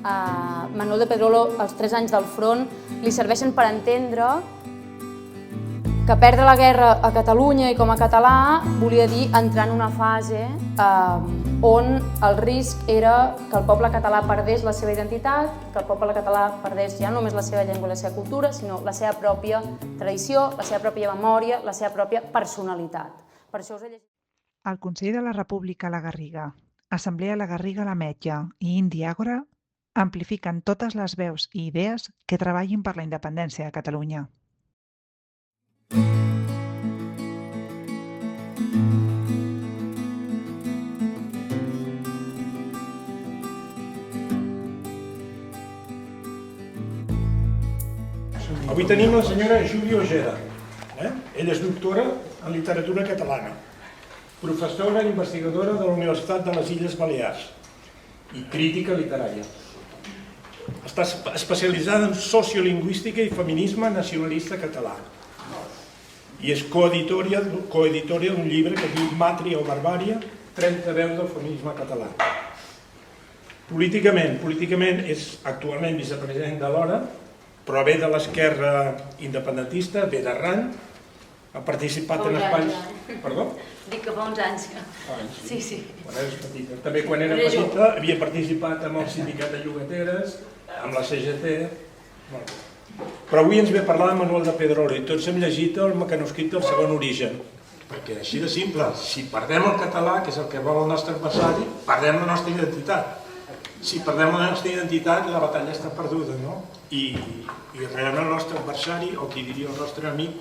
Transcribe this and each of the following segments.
a Manuel de Pedrolo els 3 anys del front li serveixen per entendre que perdre la guerra a Catalunya i com a català volia dir entrar en una fase on el risc era que el poble català perdés la seva identitat, que el poble català perdés ja no només la seva llengua i la seva cultura, sinó la seva pròpia tradició, la seva pròpia memòria, la seva pròpia personalitat. Per això us he llegit. El Consell de la República a la Garriga, Assemblea La Garriga a l'Ametlla i Indi Àgora amplifiquen totes les veus i idees que treballin per la independència de Catalunya. Avui tenim la senyora Júlia Ojeda. Ella és doctora en literatura catalana, professora i investigadora de la Universitat de les Illes Balears i crítica literària. Està especialitzada en sociolingüística i feminisme nacionalista català. I és coeditora d'un llibre que diu Màtria o Barbària, 30 veus del feminisme català. Políticament és actualment vicepresident de l'Hora, però ve de l'esquerra independentista, ve d'arran, ha participat en espais... Perdó? Dic que fa uns anys. Sí. Quan eres petita. També quan era petita havia participat amb el sindicat de llogateres, amb la CGT... Però avui ens ve a parlar de Manuel de Pedrolo i tots hem llegit el mecanoscrit del Segon Origen. Perquè així de simple, si perdem el català, que és el que vol el nostre adversari, perdem la nostra identitat. Si perdem la nostra identitat, la batalla està perduda, no? I realment el nostre adversari, o qui diria el nostre amic,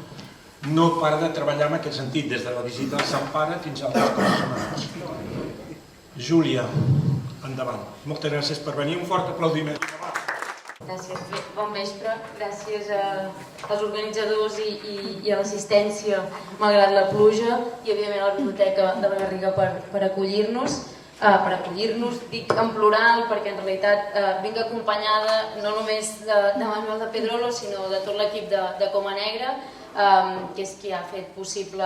no para de treballar en aquest sentit, des de la visita al Sant Pare fins a altres coses setmanals. Júlia, endavant. Moltes gràcies per venir. Un fort aplaudiment. Gràcies, bon vespre. Gràcies als organitzadors i a l'assistència, malgrat la pluja, i evidentment a la Biblioteca de la Garriga per acollir-nos. Dic en plural perquè en realitat vinc acompanyada no només de Manuel de Pedrolo sinó de tot l'equip de Coma Negra, que és qui ha fet possible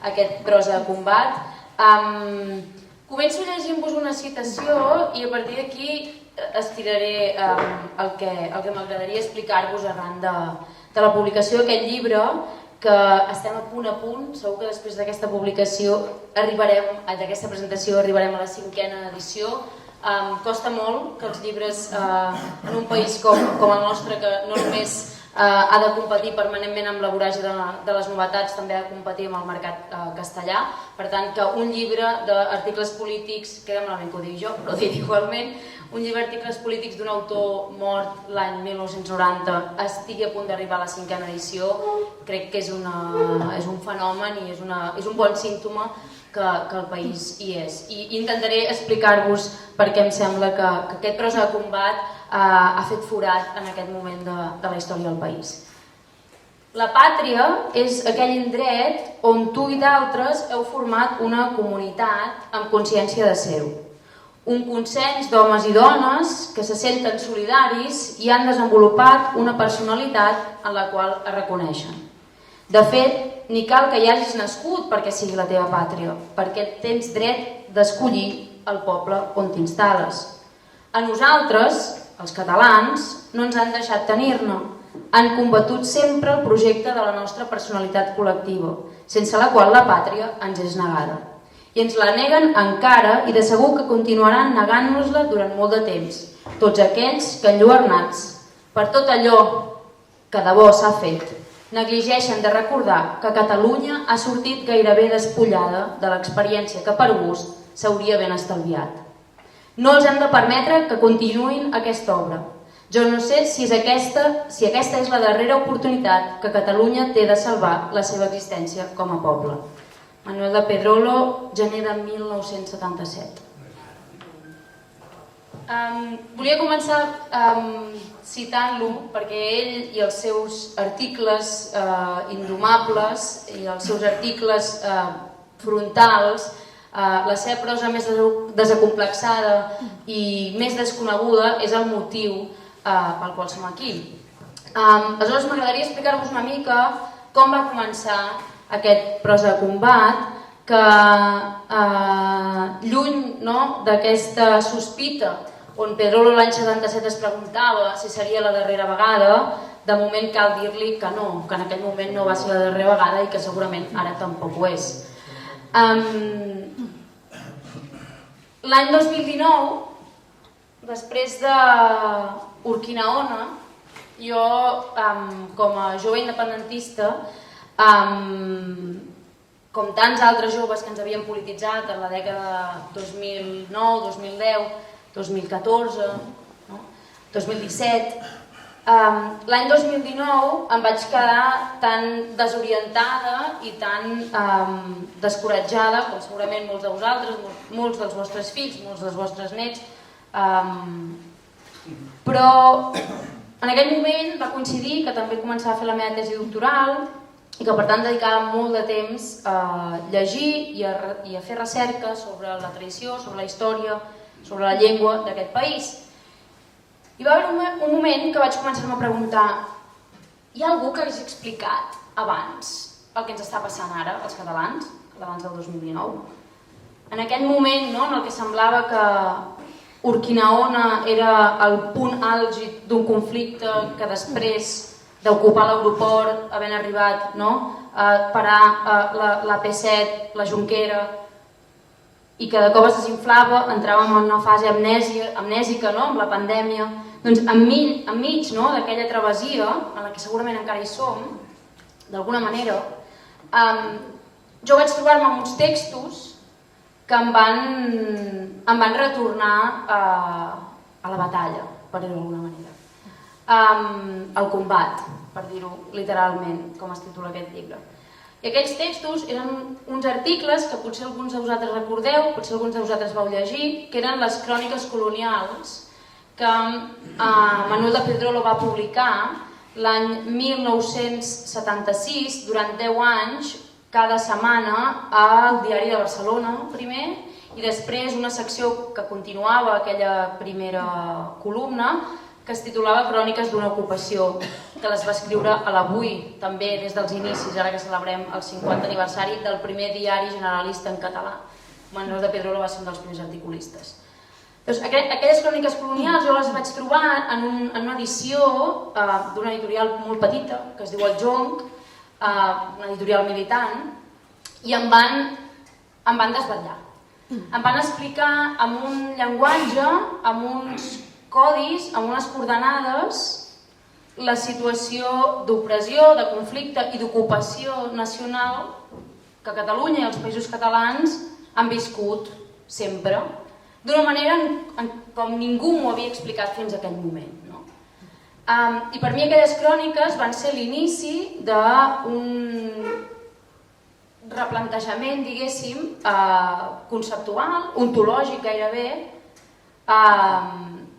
aquest prosa de combat. Començo llegint-vos una citació i a partir d'aquí estiraré el que m'agradaria explicar-vos arran de la publicació d'aquest llibre, que estem a punt, segur que després d'aquesta publicació d'aquesta presentació arribarem a la 5a edició. Costa molt que els llibres en un país com el nostre, que no només ha de competir permanentment amb la voràgia de les novetats, també ha de competir amb el mercat castellà. Per tant, que un llibre d'articles polítics, queda malament que ho digui jo, però ho dic igualment, un llibre d'articles polítics d'un autor mort l'any 1990 estigui a punt d'arribar a la 5a edició, crec que és un fenomen i és un bon símptoma que el país hi és. I intentaré explicar-vos per què em sembla que aquest prosa de combat ha fet forat en aquest moment de la història del país. La pàtria és aquell indret on tu i d'altres heu format una comunitat amb consciència de ser-ho. Un consens d'homes i dones que se senten solidaris i han desenvolupat una personalitat en la qual es reconeixen. De fet, ni cal que hi hagis nascut perquè sigui la teva pàtria, perquè tens dret d'escollir el poble on t'instal·les. A nosaltres, els catalans, no ens han deixat tenir-ne. Han combatut sempre el projecte de la nostra personalitat col·lectiva, sense la qual la pàtria ens és negada. I ens la neguen encara i de segur que continuaran negant-nos-la durant molt de temps. Tots aquells que enlluernats per tot allò que de bo s'ha fet, negligeixen de recordar que Catalunya ha sortit gairebé despullada de l'experiència que per gust s'hauria ben estalviat. No els hem de permetre que continuïn aquesta obra. Jo no sé si aquesta és la darrera oportunitat que Catalunya té de salvar la seva existència com a poble. Manuel de Pedrolo, gener de 1977. Volia començar citant-lo perquè ell i els seus articles indomables i els seus articles frontals, la seva prosa més desacomplexada i més desconeguda és el motiu pel qual som aquí. Aleshores m'agradaria explicar-vos una mica com va començar aquest prosa de combat, que lluny d'aquesta sospita on Pedrolo l'any 77 es preguntava si seria la darrera vegada, de moment cal dir-li que no, que en aquell moment no va ser la darrera vegada i que segurament ara tampoc ho és. L'any 2019, després d'Urquinaona, jo, com a jove independentista, com tants altres joves que ens havien polititzat en la dècada 2009, 2010, 2014, 2017, l'any 2019 em vaig quedar tan desorientada i tan descoratjada, com segurament molts de vosaltres, molts dels vostres fills, molts dels vostres nets, però en aquell moment va coincidir que també començava a fer la meva tesi doctoral i que per tant dedicava molt de temps a llegir i a fer recerca sobre la tradició, sobre la història, sobre la llengua d'aquest país. I va haver un moment que vaig començar-me a preguntar: hi ha algú que hagués explicat abans el que ens està passant ara, els catalans del 2019? En aquell moment, no, en el que semblava que Urquinaona era el punt àlgid d'un conflicte que després d'ocupar l'aeroport, havent arribat a parar l'AP7, la Jonquera, i que de cop es desinflava, entràvem en una fase amnèsica amb la pandèmia. Doncs enmig d'aquella travessia, en la que segurament encara hi som, d'alguna manera, jo vaig trobar-me amb uns textos que em van retornar a la batalla, per dir-ho d'alguna manera. Al combat, per dir-ho literalment, com es titula aquest llibre. I aquells textos eren uns articles que potser alguns de vosaltres recordeu, potser alguns de vosaltres vau llegir, que eren les cròniques colonials que Manuel de Pedrolo va publicar l'any 1976, durant 10 anys, cada setmana al Diari de Barcelona, primer, i després una secció que continuava aquella primera columna, que es titulava Cròniques d'una ocupació, que les va escriure a l'Avui, també des dels inicis, ara que celebrem el 50 aniversari del primer diari generalista en català. Manuel de Pedrolo va ser un dels primers articulistes. Aquelles cròniques colonials jo les vaig trobar en una edició d'una editorial molt petita, que es diu El Jonc, una editorial militant, i em van desvetllar. Em van explicar amb un llenguatge, amb uns codis, amb unes coordenades, la situació d'opressió, de conflicte i d'ocupació nacional que Catalunya i els països catalans han viscut sempre, d'una manera com ningú m'ho havia explicat fins a aquell moment. I per mi aquelles cròniques van ser l'inici d'un replantejament, diguéssim, conceptual, ontològic gairebé,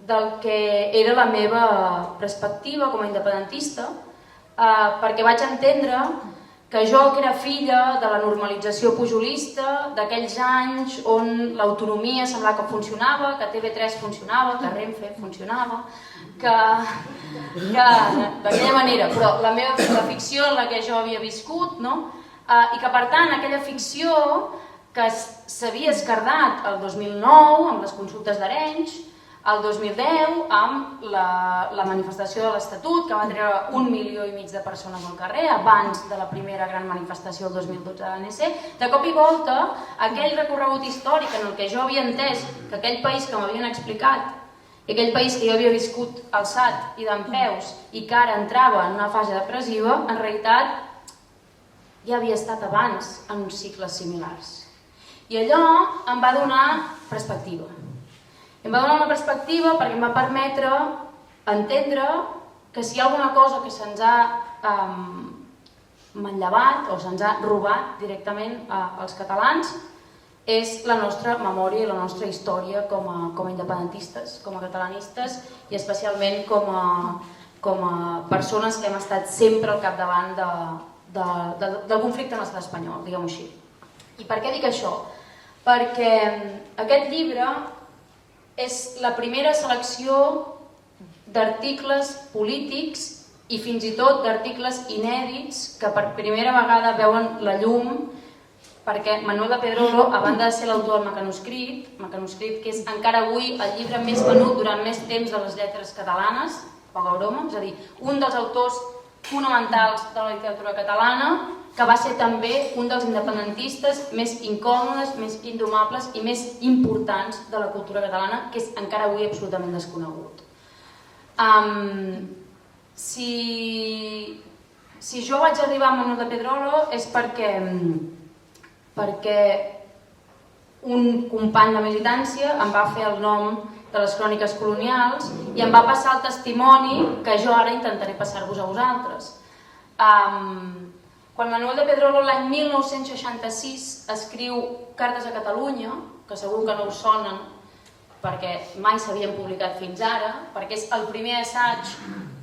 del que era la meva perspectiva com a independentista, perquè vaig entendre que jo, que era filla de la normalització pujolista, d'aquells anys on l'autonomia semblava que funcionava, que TV3 funcionava, que Renfe funcionava, que d'aquella manera, però la ficció en la que jo havia viscut, i que per tant aquella ficció que s'havia esquerdat el 2009 amb les consultes d'Arenys, el 2010 amb la manifestació de l'Estatut, que va treure 1,5 milió de persones al carrer abans de la primera gran manifestació del 2012 de l'ANC, de cop i volta aquell recorregut històric en el que jo havia entès que aquell país que m'havien explicat i aquell país que jo havia viscut alçat i dempeus i que ara entrava en una fase depressiva, en realitat ja havia estat abans en uns cicles similars. I allò em va donar perspectiva. Em va donar una perspectiva perquè em va permetre entendre que si hi ha alguna cosa que se'ns ha manllevat o se'ns ha robat directament als catalans és la nostra memòria i la nostra història com a independentistes, com a catalanistes i especialment com a persones que hem estat sempre al capdavant del conflicte en l'estat espanyol, diguem-ho així. I per què dic això? Perquè aquest llibre és la primera selecció d'articles polítics i fins i tot d'articles inèdits que per primera vegada veuen la llum perquè Manuel de Pedrolo, a banda de ser l'autor del Mecanoscrit, que és encara avui el llibre més venut durant més temps de les lletres catalanes, poca broma, és a dir, un dels autors fonamentals de la literatura catalana, que va ser també un dels independentistes més incòmodes, més indomables i més importants de la cultura catalana, que és encara avui absolutament desconegut. Si jo vaig arribar a Manuel de Pedrolo és perquè un company de militància em va fer el nom de les cròniques colonials i em va passar el testimoni que jo ara intentaré passar-vos a vosaltres. Quan Manuel de Pedrolo l'any 1966 escriu Cartes a Catalunya, que segur que no us sonen perquè mai s'havien publicat fins ara, perquè és el primer assaig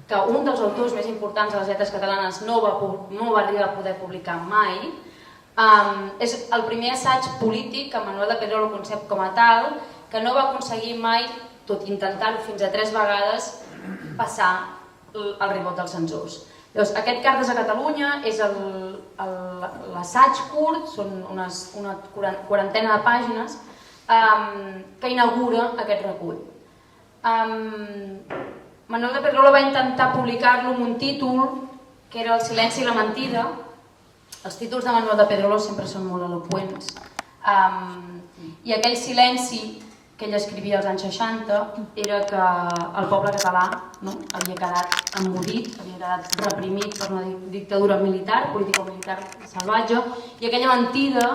que un dels autors més importants de les lletres catalanes no va arribar a poder publicar mai. És el primer assaig polític que Manuel de Pedrolo concep com a tal, que no va aconseguir mai, tot intentar-ho fins a 3 vegades, passar el ribot dels censors. Llavors, aquest Cartes a Catalunya és l'assaig curt, són una quarantena de pàgines, que inaugura aquest recull. Manuel de Pedrolo va intentar publicar-lo amb un títol que era El silenci i la mentida. Els títols de Manuel de Pedrolo sempre són molt eloqüents. I aquell silenci que ell escrivia als anys 60 era que el poble català havia quedat emmudit, havia quedat reprimit per una dictadura militar, político-militar salvatge, i aquella mentida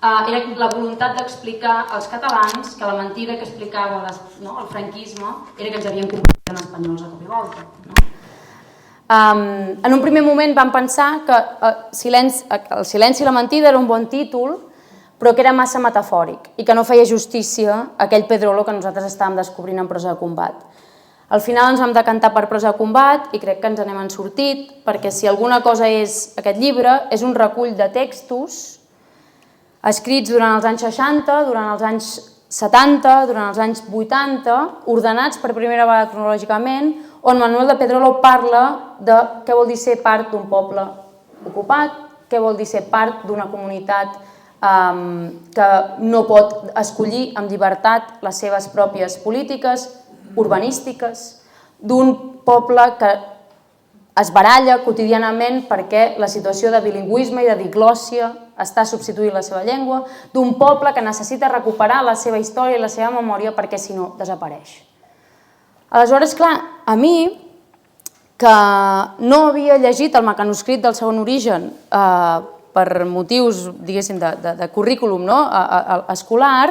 era la voluntat d'explicar als catalans que la mentida que explicava el franquisme era que ens havien convertit en espanyols a cop i volta. En un primer moment vam pensar que El silenci i la mentida era un bon títol, però que era massa metafòric i que no feia justícia a aquell Pedrolo que nosaltres estàvem descobrint en Prosa de combat. Al final ens vam decantar per Prosa de combat i crec que ens n'hem sortit, perquè si alguna cosa és aquest llibre, és un recull de textos escrits durant els anys 60, durant els anys 70, durant els anys 80, ordenats per primera vegada cronològicament, on Manuel de Pedrolo parla de què vol dir ser part d'un poble ocupat, què vol dir ser part d'una comunitat que no pot escollir amb llibertat les seves pròpies polítiques urbanístiques, d'un poble que es baralla quotidianament perquè la situació de bilingüisme i de diglòssia està substituint la seva llengua, d'un poble que necessita recuperar la seva història i la seva memòria perquè si no desapareix. Aleshores, clar, a mi, que no havia llegit el Mecanoscrit del Segon Origen per motius, diguéssim, de currículum escolar,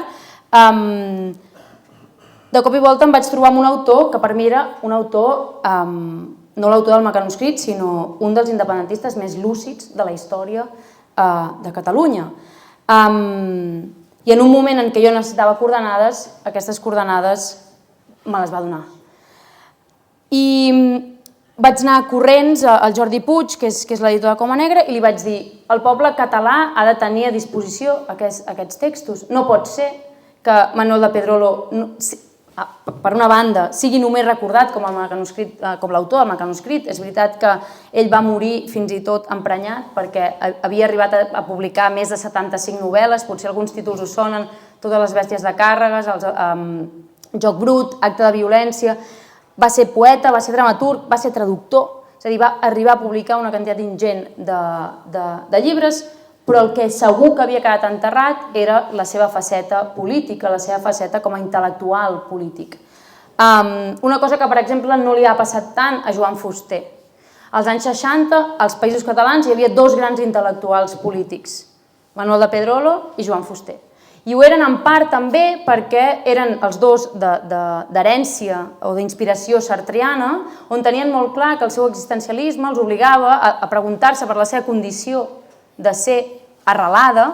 de cop i volta em vaig trobar amb un autor que per mi era un autor, no l'autor del Mecanoscrit, sinó un dels independentistes més lúcids de la història de Catalunya. I en un moment en què jo necessitava coordenades, aquestes coordenades me les va donar. I vaig anar corrents al Jordi Puig, que és l'editor de Coma Negra, i li vaig dir: el poble català ha de tenir a disposició aquests textos. No pot ser que Manuel de Pedrolo, per una banda, sigui només recordat com l'autor del Mecanoscrit. És veritat que ell va morir fins i tot emprenyat perquè havia arribat a publicar més de 75 novel·les, potser alguns títols us sonen, Totes les bèsties de Càrregues, Joc brut, Acte de violència. Va ser poeta, va ser dramaturg, va ser traductor, és a dir, va arribar a publicar una quantitat ingent de llibres, però el que segur que havia quedat enterrat era la seva faceta política, la seva faceta com a intel·lectual polític. Una cosa que, per exemple, no li ha passat tant a Joan Fuster. Als anys 60, als Països Catalans, hi havia dos grans intel·lectuals polítics, Manuel de Pedrolo i Joan Fuster. I ho eren en part també perquè eren els dos d'herència o d'inspiració sartriana, on tenien molt clar que el seu existencialisme els obligava a preguntar-se per la seva condició de ser arrelada,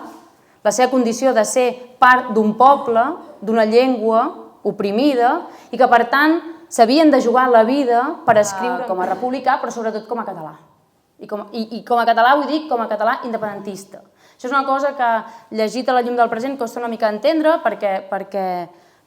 la seva condició de ser part d'un poble, d'una llengua oprimida, i que per tant s'havien de jugar la vida per escriure com a republicà, però sobretot com a català. I com a català vull dir com a català independentista. Això és una cosa que, llegit a la llum del present, costa una mica entendre perquè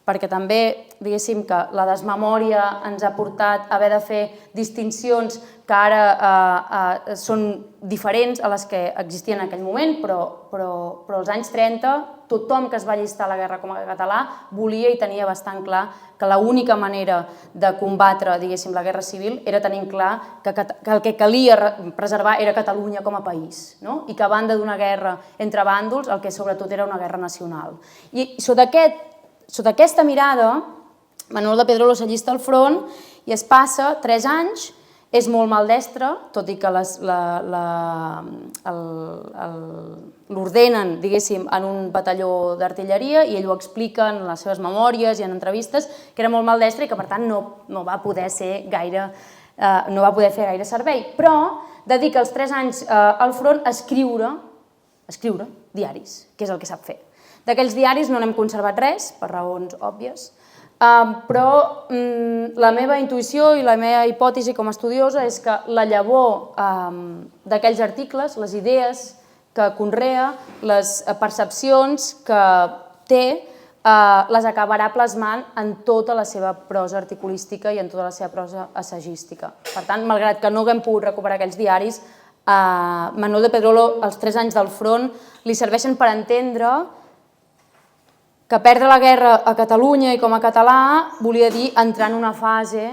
perquè també, diguéssim, que la desmemòria ens ha portat a haver de fer distincions que ara són diferents a les que existien en aquell moment, però als anys 30 tothom que es va allistar a la guerra com a català volia i tenia bastant clar que l'única manera de combatre, diguéssim, la guerra civil era tenint clar que el que calia preservar era Catalunya com a país, no? I que a banda d'una guerra entre bàndols, el que sobretot era una guerra nacional. I sota aquesta mirada, Manuel de Pedrolo s'allista al front i es passa 3 anys. És molt maldestre, tot i que l'ordenen, diguéssim, en un batalló d'artilleria i ell ho explica en les seves memòries i en entrevistes, que era molt maldestre i que per tant no va poder fer gaire servei. Però dedica els 3 anys al front a escriure diaris, que és el que sap fer. D'aquells diaris no n'hem conservat res, per raons òbvies, però la meva intuïció i la meva hipòtesi com a estudiosa és que la llavor d'aquells articles, les idees que conrea, les percepcions que té, les acabarà plasmant en tota la seva prosa articulística i en tota la seva prosa assagística. Per tant, malgrat que no haguem pogut recuperar aquells diaris, Manuel de Pedrolo, els 3 anys del front, li serveixen per entendre que perdre la guerra a Catalunya i com a català volia dir entrar en una fase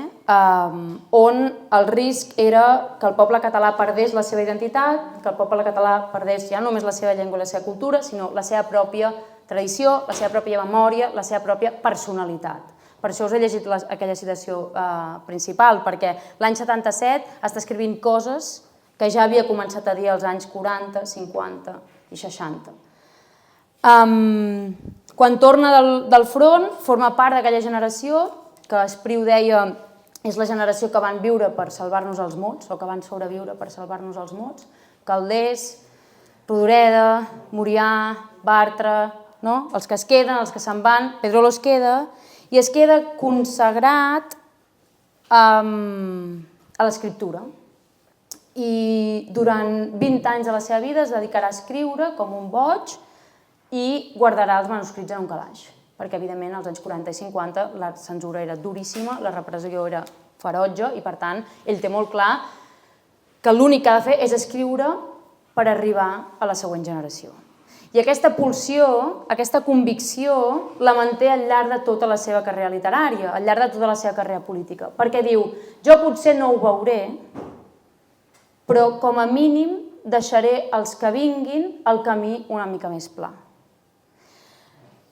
on el risc era que el poble català perdés la seva identitat, que el poble català perdés ja no només la seva llengua i la seva cultura, sinó la seva pròpia tradició, la seva pròpia memòria, la seva pròpia personalitat. Per això us he llegit aquella citació principal, perquè l'any 77 està escrivint coses que ja havia començat a dir als anys 40, 50 i 60. Quan torna del front, forma part d'aquella generació que Espriu deia és la generació que van viure per salvar-nos els mots, o que van sobreviure per salvar-nos els mots. Calders, Rodoreda, Murià, Bartra, els que es queden, els que se'n van, Pedrolo es queda, i es queda consagrat a l'escriptura. I durant 20 anys de la seva vida es dedicarà a escriure com un boig i guardarà els manuscrits en un calaix, perquè evidentment als anys 40 i 50 la censura era duríssima, la repressió era ferotge i per tant ell té molt clar que l'únic que ha de fer és escriure per arribar a la següent generació. I aquesta pulsió, aquesta convicció la manté al llarg de tota la seva carrera literària, al llarg de tota la seva carrera política, perquè diu, jo potser no ho veuré, però com a mínim deixaré els que vinguin el camí una mica més pla.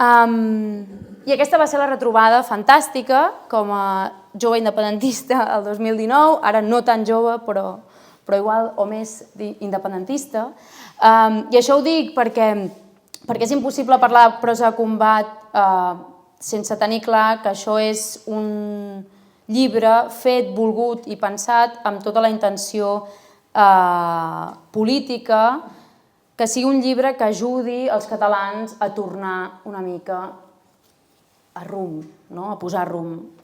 I aquesta va ser la retrobada fantàstica com a jove independentista el 2019, ara no tan jove però igual o més independentista. I això ho dic perquè és impossible parlar de prosa de combat sense tenir clar que això és un llibre fet, volgut i pensat amb tota la intenció política, que sigui un llibre que ajudi els catalans a tornar una mica a rumb, a posar rumb,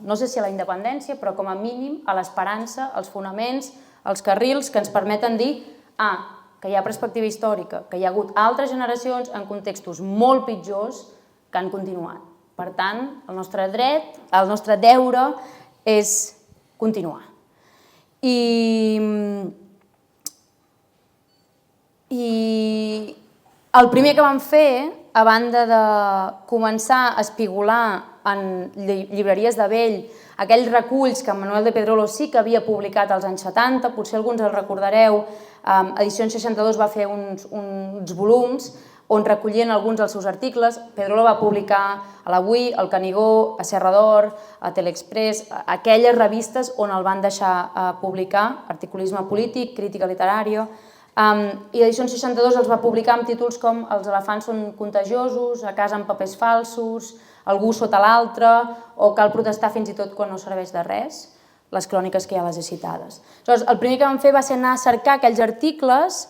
no sé si a la independència, però com a mínim a l'esperança, als fonaments, als carrils que ens permeten dir que hi ha perspectiva històrica, que hi ha hagut altres generacions en contextos molt pitjors que han continuat. Per tant, el nostre dret, el nostre deure és continuar. I el primer que vam fer, a banda de començar a espigolar en llibreries de vell aquells reculls que Manuel de Pedrolo sí que havia publicat als anys 70, potser alguns el recordareu, Edicions 62 va fer uns volums on recollien alguns dels seus articles. Pedrolo va publicar a l'Avui, al Canigó, a Serra d'Or, a Teleexpress, aquelles revistes on el van deixar publicar, articulisme polític, crítica literària, i Edicions 62 els va publicar amb títols com Els elefants són contagiosos, A casa amb papers falsos, Algú sota l'altre, o Cal protestar fins i tot quan no serveix de res, les cròniques que ja les he citades. Aleshores, el primer que vam fer va ser anar a cercar aquells articles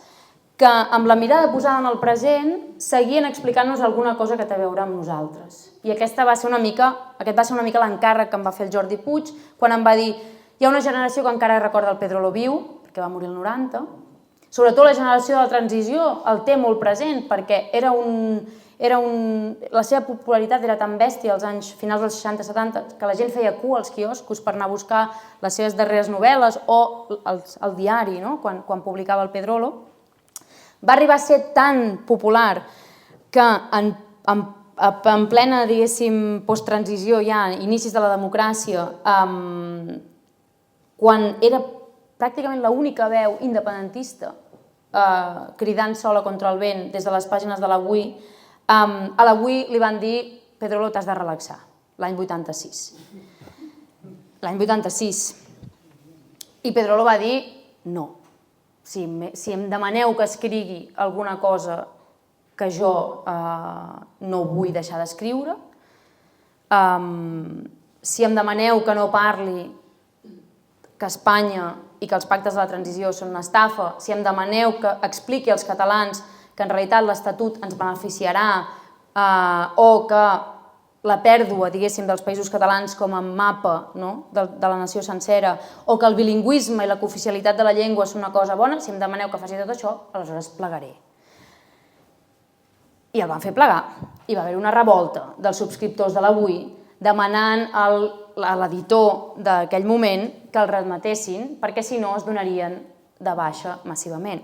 que, amb la mirada posada en el present, seguien explicant-nos alguna cosa que té a veure amb nosaltres. I aquest va ser una mica l'encàrrec que em va fer el Jordi Puig, quan em va dir hi ha una generació que encara recorda el Pedrolo viu, perquè va morir el 90, sobretot la generació de la transició el té molt present, perquè era la seva popularitat era tan bèstia als anys finals dels 60-70 que la gent feia cua als quioscos per anar a buscar les seves darreres novel·les o el diari, quan publicava el Pedrolo. Va arribar a ser tan popular que en plena, diguéssim, posttransició, ja inicis de la democràcia, quan era pràcticament l'única veu independentista cridant sola contra el vent des de les pàgines de l'Avui, a l'Avui li van dir Pedrolo, t'has de relaxar, l'any 86. L'any 86. I Pedrolo va dir no. Si em demaneu que escrigui alguna cosa que jo no vull deixar d'escriure, si em demaneu que no parli que Espanya i que els pactes de la transició són una estafa, si em demaneu que expliqui als catalans que en realitat l'Estatut ens beneficiarà o que la pèrdua, diguéssim, dels països catalans com a mapa de la nació sencera o que el bilingüisme i la cooficialitat de la llengua és una cosa bona, si em demaneu que faci tot això, aleshores plegaré. I el van fer plegar. Hi va haver una revolta dels subscriptors de l'Avui demanant a l'editor d'aquell moment que el readmetessin perquè si no es donarien de baixa massivament.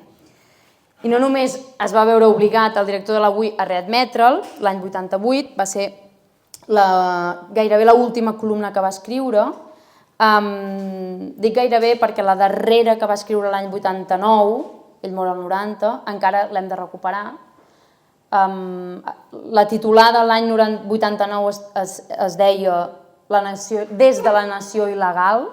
I no només es va veure obligat el director de l'Avui a readmetre'l, l'any 88 va ser gairebé l'última columna que va escriure. Dic gairebé perquè la darrera que va escriure l'any 89, ell mor al 90, encara l'hem de recuperar. La titulada l'any 89 es deia Des de la nació il·legal,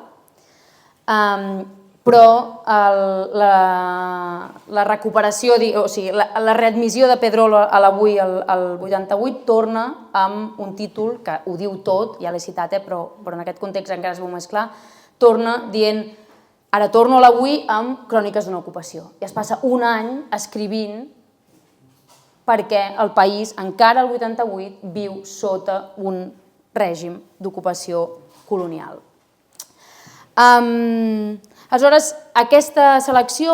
però la recuperació, o sigui, la readmissió de Pedrolo a l'Avui al 88 torna amb un títol que ho diu tot, ja l'he citat, però en aquest context encara es veu més clar, torna dient ara torno a l'Avui amb Cròniques d'una ocupació. I es passa un any escrivint perquè el país, encara el 88, viu sota un règim d'ocupació colonial. Aleshores, aquesta selecció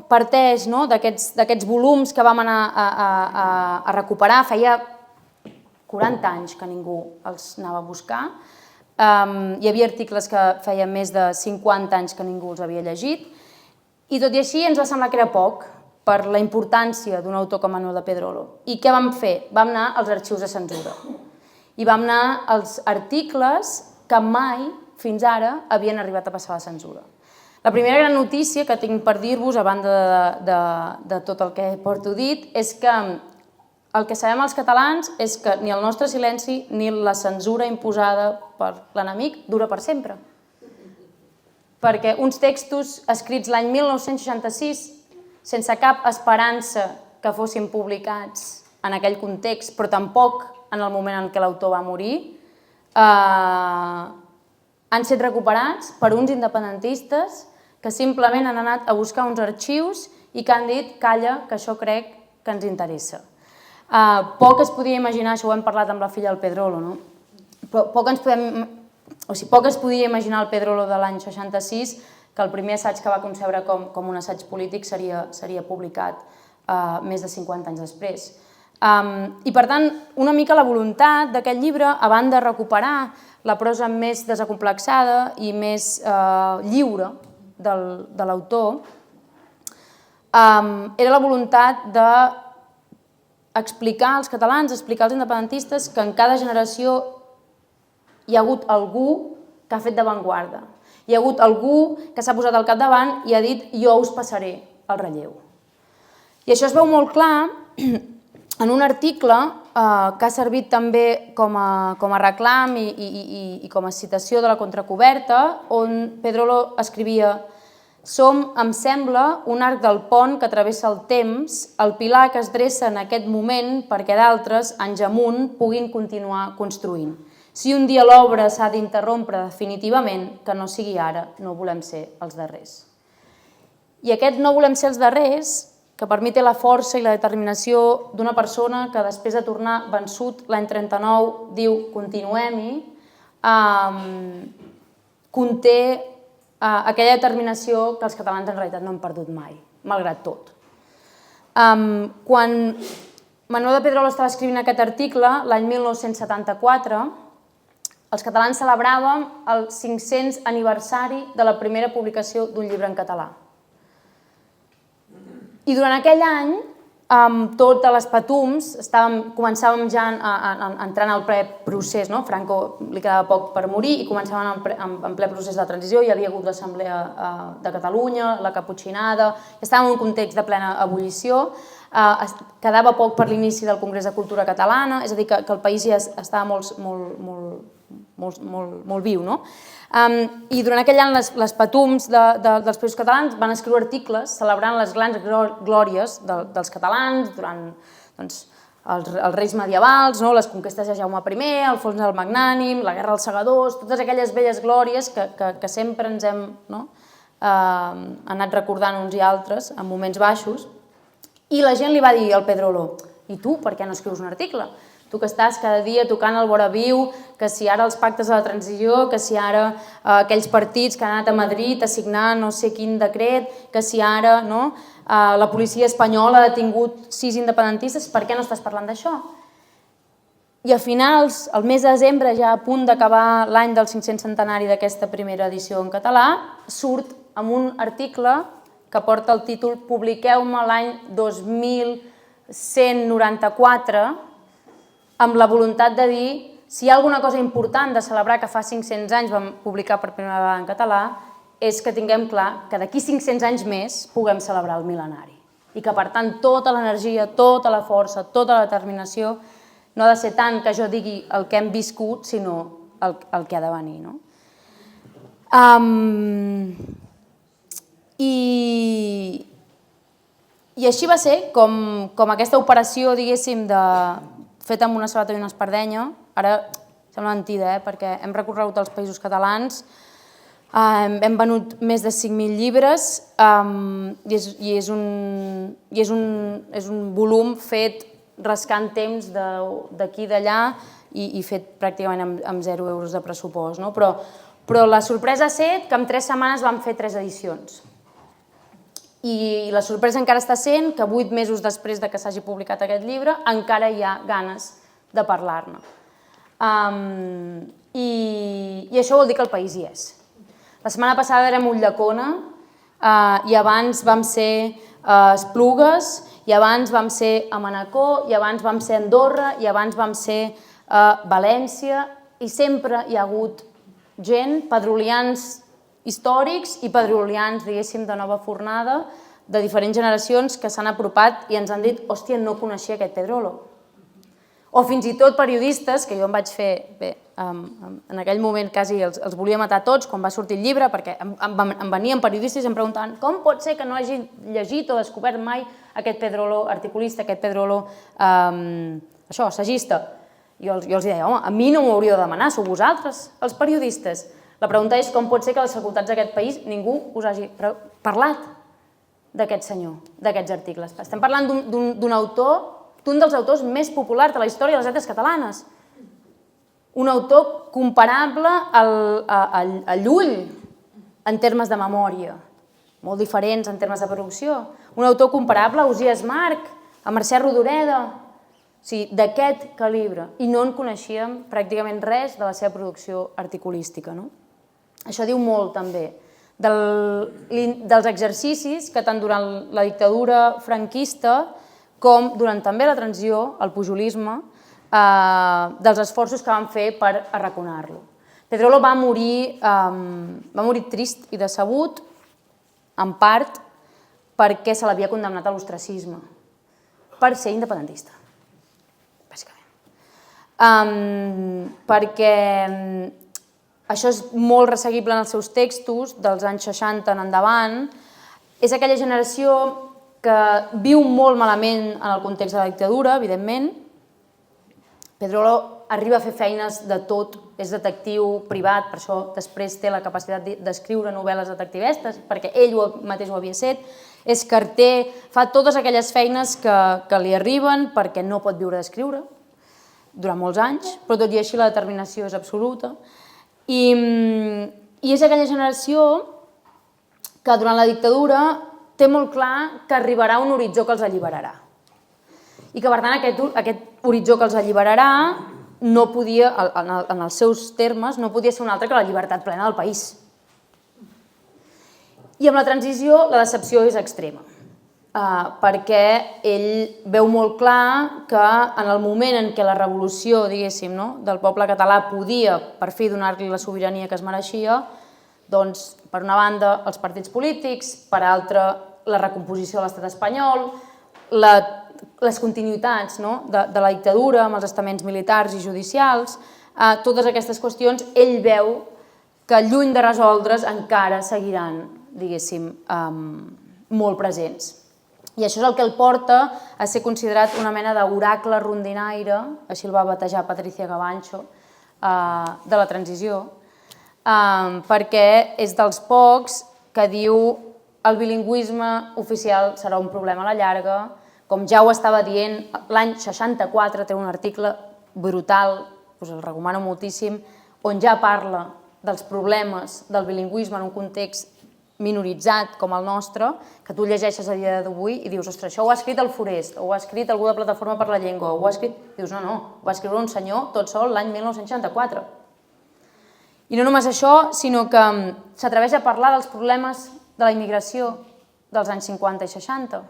parteix d'aquests volums que vam anar a recuperar. Feia 40 anys que ningú els anava a buscar. Hi havia articles que feia més de 50 anys que ningú els havia llegit. I tot i així ens va semblar que era poc per la importància d'un autor com Manuel de Pedrolo. I què vam fer? Vam anar als arxius de censura. I vam anar als articles que mai, fins ara, havien arribat a passar la censura. La primera gran notícia que tinc per dir-vos, a banda de tot el que porto dit, és que el que sabem els catalans és que ni el nostre silenci ni la censura imposada per l'enemic dura per sempre. Perquè uns textos escrits l'any 1966, sense cap esperança que fossin publicats en aquell context, però tampoc en el moment en què l'autor va morir, han estat recuperats per uns independentistes que simplement han anat a buscar uns arxius i que han dit, calla, que això crec que ens interessa. Poc es podia imaginar, això ho hem parlat amb la filla del Pedrolo, no? Però poc es podia imaginar el Pedrolo de l'any 66 que el primer assaig que va concebre com un assaig polític seria publicat més de 50 anys després. I per tant, una mica la voluntat d'aquest llibre, a banda de recuperar la prosa més desacomplexada i més lliure de l'autor, era la voluntat d'explicar als catalans, explicar als independentistes que en cada generació hi ha hagut algú que ha fet d'avantguarda. Hi ha hagut algú que s'ha posat al capdavant i ha dit jo us passaré el relleu. I això es veu molt clar en un article que ha servit també com a reclam i com a citació de la contracoberta, on Pedrolo escrivia: som, em sembla, un arc del pont que travessa el temps, el pilar que es dreça en aquest moment perquè d'altres, anys amunt, puguin continuar construint. Si un dia l'obra s'ha d'interrompre definitivament, que no sigui ara, no volem ser els darrers. I aquest no volem ser els darrers, que per mi té la força i la determinació d'una persona que després de tornar vençut l'any 39 diu continuem-hi, conté aquella determinació que els catalans en realitat no han perdut mai, malgrat tot. Quan Manuel de Pedrolo estava escrivint aquest article l'any 1974. Els catalans celebràvem el 500 aniversari de la primera publicació d'un llibre en català. I durant aquell any, amb totes les patums, començàvem ja a entrar en el ple procés, no? Franco li quedava poc per morir i començàvem en ple procés de transició, hi havia hagut l'Assemblea de Catalunya, la Caputxinada, estàvem en un context de plena ebullició, quedava poc per l'inici del Congrés de Cultura Catalana, és a dir, que el país ja estava molt viu, no? I durant aquell any les patums dels països catalans van escriure articles celebrant les grans glòries dels catalans durant els reis medievals, les conquestes de Jaume I, Alfons el Magnànim, la Guerra dels Segadors, totes aquelles velles glòries que sempre ens hem anat recordant uns i altres en moments baixos. I la gent li va dir al Pedrolo: i tu, per què no escrius un article? Tu que estàs cada dia tocant el vora viu, que si ara els pactes de la transició, que si ara aquells partits que han anat a Madrid a signar no sé quin decret, que si ara la policia espanyola ha detingut 6 independentistes, per què no estàs parlant d'això? I a finals, el mes de desembre, ja a punt d'acabar l'any del 500 centenari d'aquesta primera edició en català, surt amb un article que porta el títol Publiqueu-me l'any 2194, amb la voluntat de dir, si hi ha alguna cosa important de celebrar que fa 500 anys vam publicar per primera vegada en català, és que tinguem clar que d'aquí 500 anys més puguem celebrar el mil·lenari. I que, per tant, tota l'energia, tota la força, tota la determinació no ha de ser tant que jo digui el que hem viscut, sinó el que ha de venir. I així va ser com aquesta operació, diguéssim, feta amb una sabata i una espardenya. Ara sembla mentida, perquè hem recorregut els països catalans, hem venut més de 5.000 llibres i és un volum fet rascant temps d'aquí i d'allà i fet pràcticament amb 0 euros de pressupost. Però la sorpresa ha estat que en 3 setmanes vam fer 3 edicions. I la sorpresa encara està sent que 8 mesos després que s'hagi publicat aquest llibre encara hi ha ganes de parlar-ne. I això vol dir que el país hi és. La setmana passada érem Ulldecona i abans vam ser a Esplugues i abans vam ser a Manacor i abans vam ser a Andorra i abans vam ser a València i sempre hi ha hagut gent, pedrolians històrics i pedrolians, diguéssim, de nova fornada, de diferents generacions que s'han apropat i ens han dit: hòstia, no coneixia aquest Pedrolo. O fins i tot periodistes, que jo em vaig fer, bé, en aquell moment quasi els volia matar tots quan va sortir el llibre, perquè em venien periodistes i em preguntaven com pot ser que no hagi llegit o descobert mai aquest Pedrolo articulista, aquest Pedrolo assagista. Jo els deia: home, a mi no m'ho hauríeu de demanar, sou vosaltres, els periodistes. La pregunta és com pot ser que a les facultats d'aquest país ningú us hagi parlat d'aquest senyor, d'aquests articles. Estem parlant d'un autor, d'un dels autors més populars de la història de les lletres catalanes. Un autor comparable a Llull en termes de memòria, molt diferents en termes de producció. Un autor comparable a Osias March, a Mercè Rodoreda, d'aquest calibre. I no en coneixíem pràcticament res de la seva producció articulística. Això diu molt, també, dels exercicis que tant durant la dictadura franquista com durant també la transició, el pujolisme, dels esforços que van fer per arraconar-lo. Pedrolo va morir trist i decebut, en part perquè se l'havia condemnat a l'ostracisme, per ser independentista, bàsicament. Perquè això és molt resseguible en els seus textos, dels anys 60 en endavant. És aquella generació que viu molt malament en el context de la dictadura, evidentment. Pedrolo arriba a fer feines de tot, és detectiu privat, per això després té la capacitat d'escriure novel·les detectivestes, perquè ell mateix ho havia set. És carter, fa totes aquelles feines que li arriben perquè no pot viure d'escriure durant molts anys, però tot i així la determinació és absoluta. I és aquella generació que durant la dictadura té molt clar que arribarà un horitzó que els alliberarà. I que, per tant, aquest horitzó que els alliberarà no podia, en els seus termes, no podia ser un altre que la llibertat plena del país. I amb la transició la decepció és extrema, perquè ell veu molt clar que en el moment en què la revolució, diguéssim, del poble català podia per fi donar-li la sobirania que es mereixia, doncs, per una banda, els partits polítics, per altra, la recomposició de l'estat espanyol, les continuïtats de la dictadura amb els estaments militars i judicials, totes aquestes qüestions, ell veu que lluny de resoldre's encara seguiran, diguéssim, molt presents. I això és el que el porta a ser considerat una mena d'oracle rondinaire, així el va batejar Patricia Gavancho, de la transició, perquè és dels pocs que diu el bilingüisme oficial serà un problema a la llarga, com ja ho estava dient, l'any 64 té un article brutal, us el recomano moltíssim, on ja parla dels problemes del bilingüisme en un context minoritzat com el nostre, que tu llegeixes a dia d'avui i dius, ostres, això ho ha escrit el Forest, o ho ha escrit algú de Plataforma per la Llengua, o ho ha escrit... Dius, no, ho va escriure un senyor tot sol l'any 1964. I no només això, sinó que s'atreveix a parlar dels problemes de la immigració dels anys 50 i 60,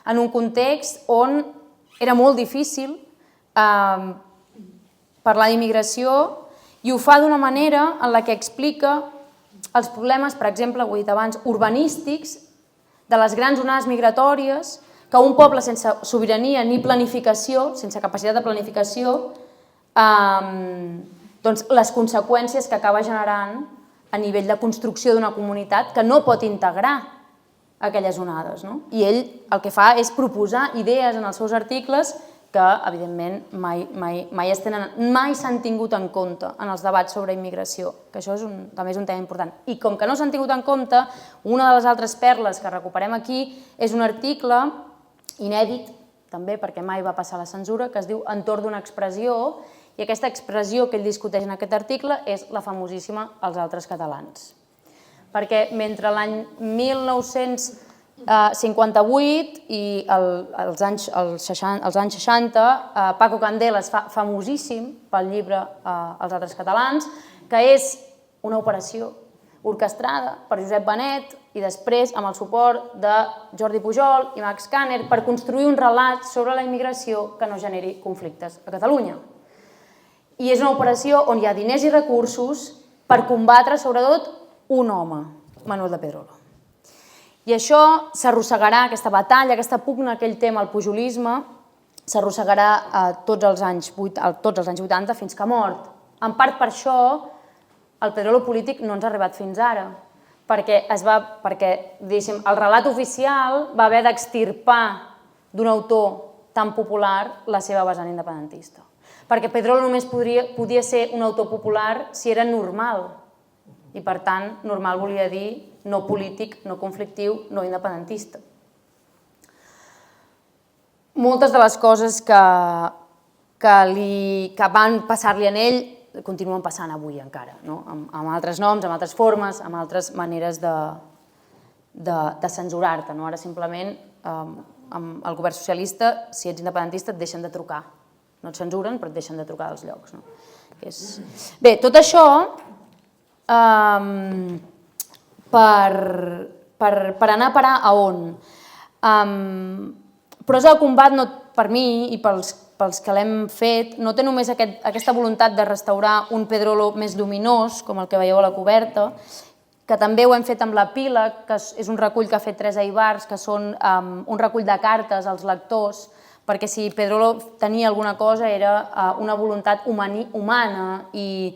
en un context on era molt difícil parlar d'immigració i ho fa d'una manera en la que explica els problemes, per exemple, ho he dit abans, urbanístics, de les grans onades migratòries, que un poble sense sobirania ni planificació, sense capacitat de planificació, doncs les conseqüències que acaba generant a nivell de construcció d'una comunitat que no pot integrar aquelles onades. I ell el que fa és proposar idees en els seus articles que, evidentment, mai s'han tingut en compte en els debats sobre immigració, que això també és un tema important. I com que no s'han tingut en compte, una de les altres perles que recuperem aquí és un article inèdit, també perquè mai va passar la censura, que es diu Entorn d'una expressió, i aquesta expressió que ell discuteix en aquest article és la famosíssima Els altres catalans. Perquè mentre l'any 1958 i als anys 60 Paco Candela es fa famosíssim pel llibre Els altres catalans, que és una operació orquestrada per Josep Benet i després amb el suport de Jordi Pujol i Max Kanner per construir un relat sobre la immigració que no generi conflictes a Catalunya. I és una operació on hi ha diners i recursos per combatre sobretot un home, Manuel de Pedrolo. I això s'arrossegarà, aquesta batalla, aquesta pugna que ell té amb el pujolisme, s'arrossegarà tots els anys 80 fins que ha mort. En part per això el Pedrolo polític no ens ha arribat fins ara, perquè el relat oficial va haver d'extirpar d'un autor tan popular la seva vessant independentista. Perquè Pedrolo només podia ser un autor popular si era normal, i per tant normal volia dir no polític, no conflictiu, no independentista. Moltes de les coses que van passar-li a ell continuen passant avui encara, amb altres noms, amb altres formes, amb altres maneres de censurar-te. Ara simplement amb el govern socialista, si ets independentista et deixen de trucar. No et censuren, però et deixen de trucar dels llocs. Bé, tot això per anar a parar a on? Prosa de combat, per mi i pels que l'hem fet, no té només aquesta voluntat de restaurar un Pedrolo més lluminós, com el que veieu a la coberta, que també ho hem fet amb l'Epíleg, que és un recull que ha fet Teresa Ibars, que són un recull de cartes als lectors, perquè si Pedrolo tenia alguna cosa era una voluntat humana i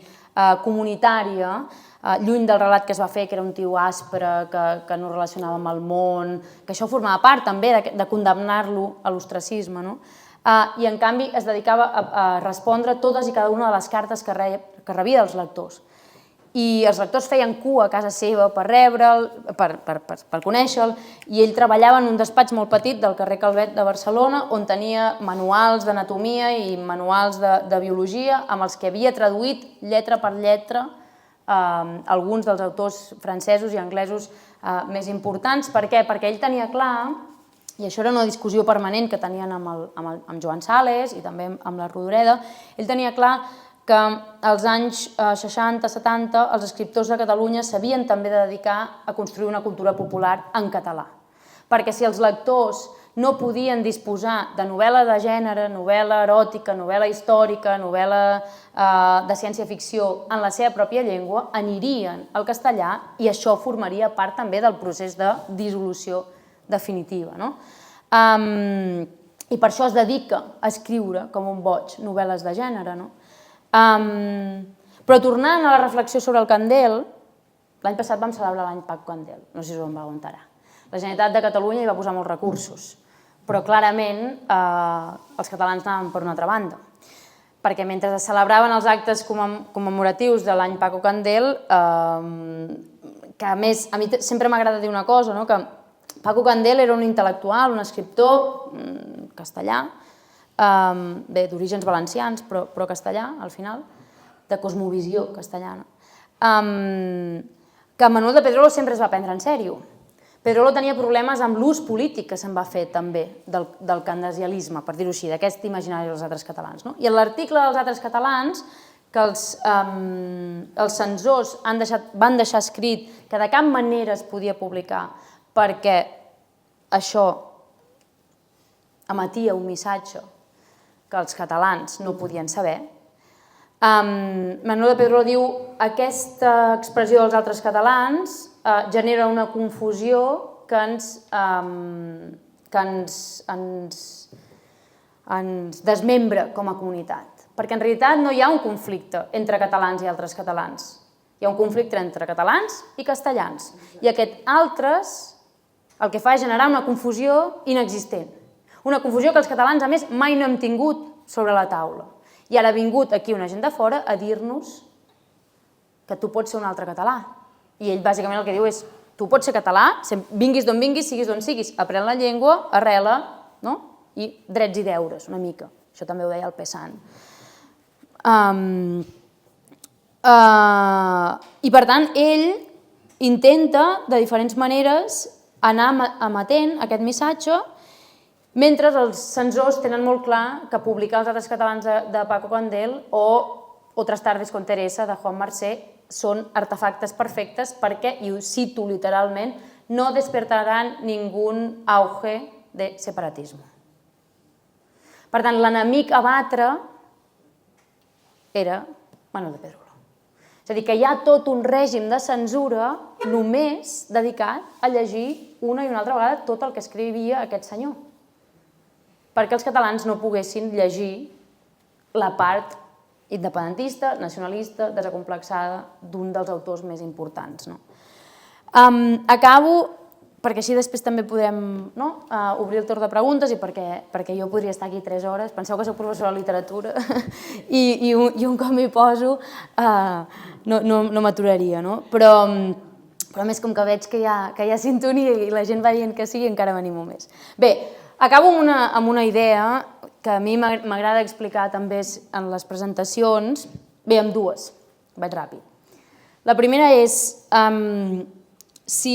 comunitària, lluny del relat que es va fer, que era un tio aspre, que no relacionava amb el món, que això formava part també de condemnar-lo a l'ostracisme. I en canvi es dedicava a respondre totes i cada una de les cartes que rebia dels lectors. I els lectors feien cua a casa seva per rebre'l, per conèixer-lo, i ell treballava en un despatx molt petit del carrer Calvet de Barcelona, on tenia manuals d'anatomia i manuals de biologia, amb els que havia traduït lletra per lletra alguns dels autors francesos i anglesos més importants. Per què? Perquè ell tenia clar i això era una discussió permanent que tenien amb Joan Sales i també amb la Rodoreda, ell tenia clar que als anys 60-70 els escriptors de Catalunya s'havien també de dedicar a construir una cultura popular en català. Perquè si els lectors no podien disposar de novel·la de gènere, novel·la eròtica, novel·la històrica, novel·la de ciència-ficció en la seva pròpia llengua, anirien al castellà i això formaria part també del procés de dissolució definitiva. I per això es dedica a escriure com un boig novel·les de gènere. Però tornant a la reflexió sobre el Candel, l'any passat vam celebrar l'any Paco Candel, no sé si us en vau enterar. La Generalitat de Catalunya hi va posar molts recursos, però clarament els catalans anaven per una altra banda, perquè mentre es celebraven els actes commemoratius de l'any Paco Candel, que a més, a mi sempre m'agrada dir una cosa, que Paco Candel era un intel·lectual, un escriptor castellà, d'orígens valencians, però castellà, al final, de cosmovisió castellana, que Manuel de Pedrolo sempre es va prendre en sèrio. Pedrolo tenia problemes amb l'ús polític que se'n va fer també del candesialisme, per dir-ho així, d'aquest imaginari dels altres catalans. I en l'article dels altres catalans, que els censors van deixar escrit que de cap manera es podia publicar perquè això emetia un missatge que els catalans no podien saber, Manuel de Pedrolo diu aquesta expressió dels altres catalans genera una confusió que ens desmembra com a comunitat. Perquè en realitat no hi ha un conflicte entre catalans i altres catalans. Hi ha un conflicte entre catalans i castellans. I aquest altres el que fa és generar una confusió inexistent. Una confusió que els catalans, a més, mai no hem tingut sobre la taula. I ara ha vingut aquí una gent de fora a dir-nos que tu pots ser un altre català. I ell bàsicament el que diu és tu pots ser català, vinguis d'on vinguis, siguis d'on siguis, aprèn la llengua, arrela, i drets i deures, una mica. Això també ho deia el Pesant. I per tant, ell intenta de diferents maneres anar emetent aquest missatge mentre els censors tenen molt clar que publicar els altres catalans de Paco Candel o Otras tardes con Teresa de Juan Marsé són artefactes perfectes perquè, i ho cito literalment, no despertaran ningún auge de separatismo. Per tant, l'enemic a batre era Manuel de Pedrolo. És a dir, que hi ha tot un règim de censura només dedicat a llegir una i una altra vegada tot el que escrivia aquest senyor, perquè els catalans no poguessin llegir la part independentista, nacionalista, desacomplexada d'un dels autors més importants. Acabo, perquè així després també podem obrir el torn de preguntes i perquè jo podria estar aquí 3 hores. Penseu que soc professora de literatura i un cop m'hi poso no m'aturaria. Però a més, com que veig que hi ha sintonia i la gent va dient que sí, encara m'animo més. Bé, acabo amb una idea que a mi m'agrada explicar també en les presentacions. Bé, amb dues, vaig ràpid. La primera és si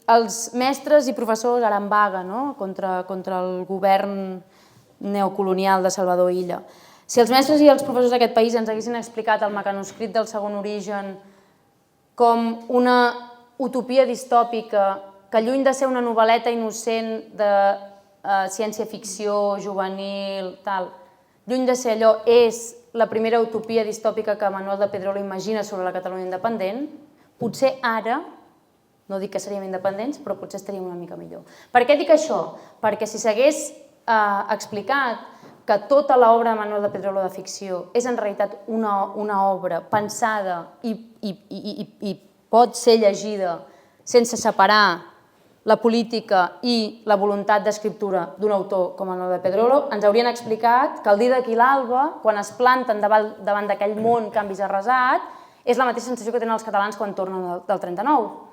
els mestres i professors ara en vaga contra el govern neocolonial de Salvador Illa, si els mestres i els professors d'aquest país ens haguessin explicat el mecanoscrit del Segon Origen com una utopia distòpica que, lluny de ser una novel·leta innocent de ciència-ficció juvenil, lluny de ser allò, és la primera utopia distòpica que Manuel de Pedrolo imagina sobre la Catalunya independent, potser ara, no dic que seríem independents, però potser estaríem una mica millor. Per què dic això? Perquè si s'hagués explicat que tota l'obra de Manuel de Pedrolo de ficció és en realitat una obra pensada i pot ser llegida sense separar la política i la voluntat d'escriptura d'un autor com Manuel de Pedrolo, ens haurien explicat que el Dídac i l'Alba, quan es planten davant d'aquell món que han vist arrasat, és la mateixa sensació que tenen els catalans quan tornen del 39.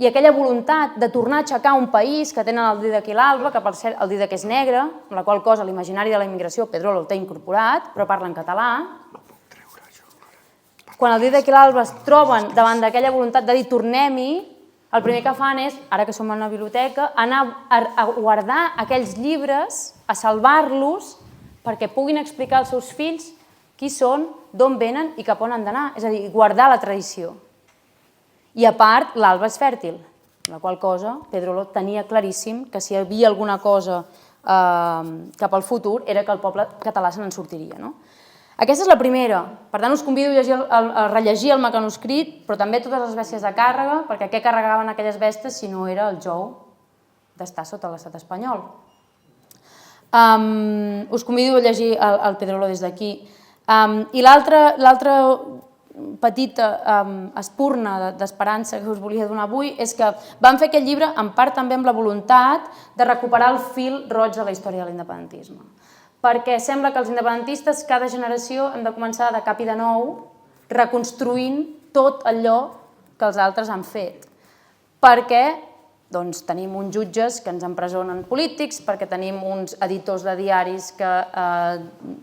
I aquella voluntat de tornar a aixecar un país que tenen el Dídac i l'Alba, que per cert el Dídac és negre, amb la qual cosa l'imaginari de la immigració Pedrolo el té incorporat, però parla en català. Quan el Dídac i l'Alba es troben davant d'aquella voluntat de dir tornem-hi, el primer que fan és, ara que som a una biblioteca, anar a guardar aquells llibres, a salvar-los, perquè puguin explicar als seus fills qui són, d'on venen i cap on han d'anar. És a dir, guardar la tradició. I a part, l'Alba és fèrtil, la qual cosa Pedrolo tenia claríssim que si hi havia alguna cosa cap al futur era que el poble català se n'en sortiria. Aquesta és la primera. Per tant, us convido a rellegir el mecanoscrit, però també totes les bèsties de càrrega, perquè què carregaven aquelles bèsties si no era el jou d'estar sota l'estat espanyol. Us convido a llegir el Pedrolo des d'aquí. I l'altra petita espurna d'esperança que us volia donar avui és que vam fer aquest llibre en part també amb la voluntat de recuperar el fil roig de la història de l'independentisme. Perquè sembla que els independentistes, cada generació, hem de començar de cap i de nou, reconstruint tot allò que els altres han fet. Perquè tenim uns jutges que ens empresonen polítics, perquè tenim uns editors de diaris que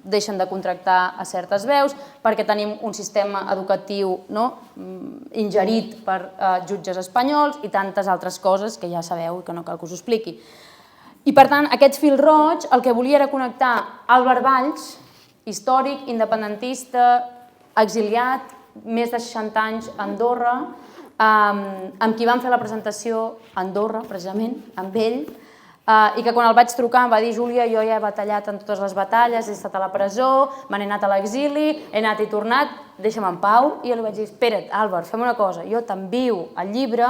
deixen de contractar a certes veus, perquè tenim un sistema educatiu ingerit per jutges espanyols i tantes altres coses que ja sabeu i que no cal que us ho expliqui. I per tant, aquest fil roig el que volia era connectar Álvar Valls, històric, independentista, exiliat, més de 60 anys a Andorra, amb qui vam fer la presentació a Andorra, precisament, amb ell, i que quan el vaig trucar em va dir: Júlia, jo ja he batallat en totes les batalles, he estat a la presó, me n'he anat a l'exili, he anat i tornat, deixa'm en pau. I jo li vaig dir: espera't, Álvar, fem una cosa, jo t'envio el llibre,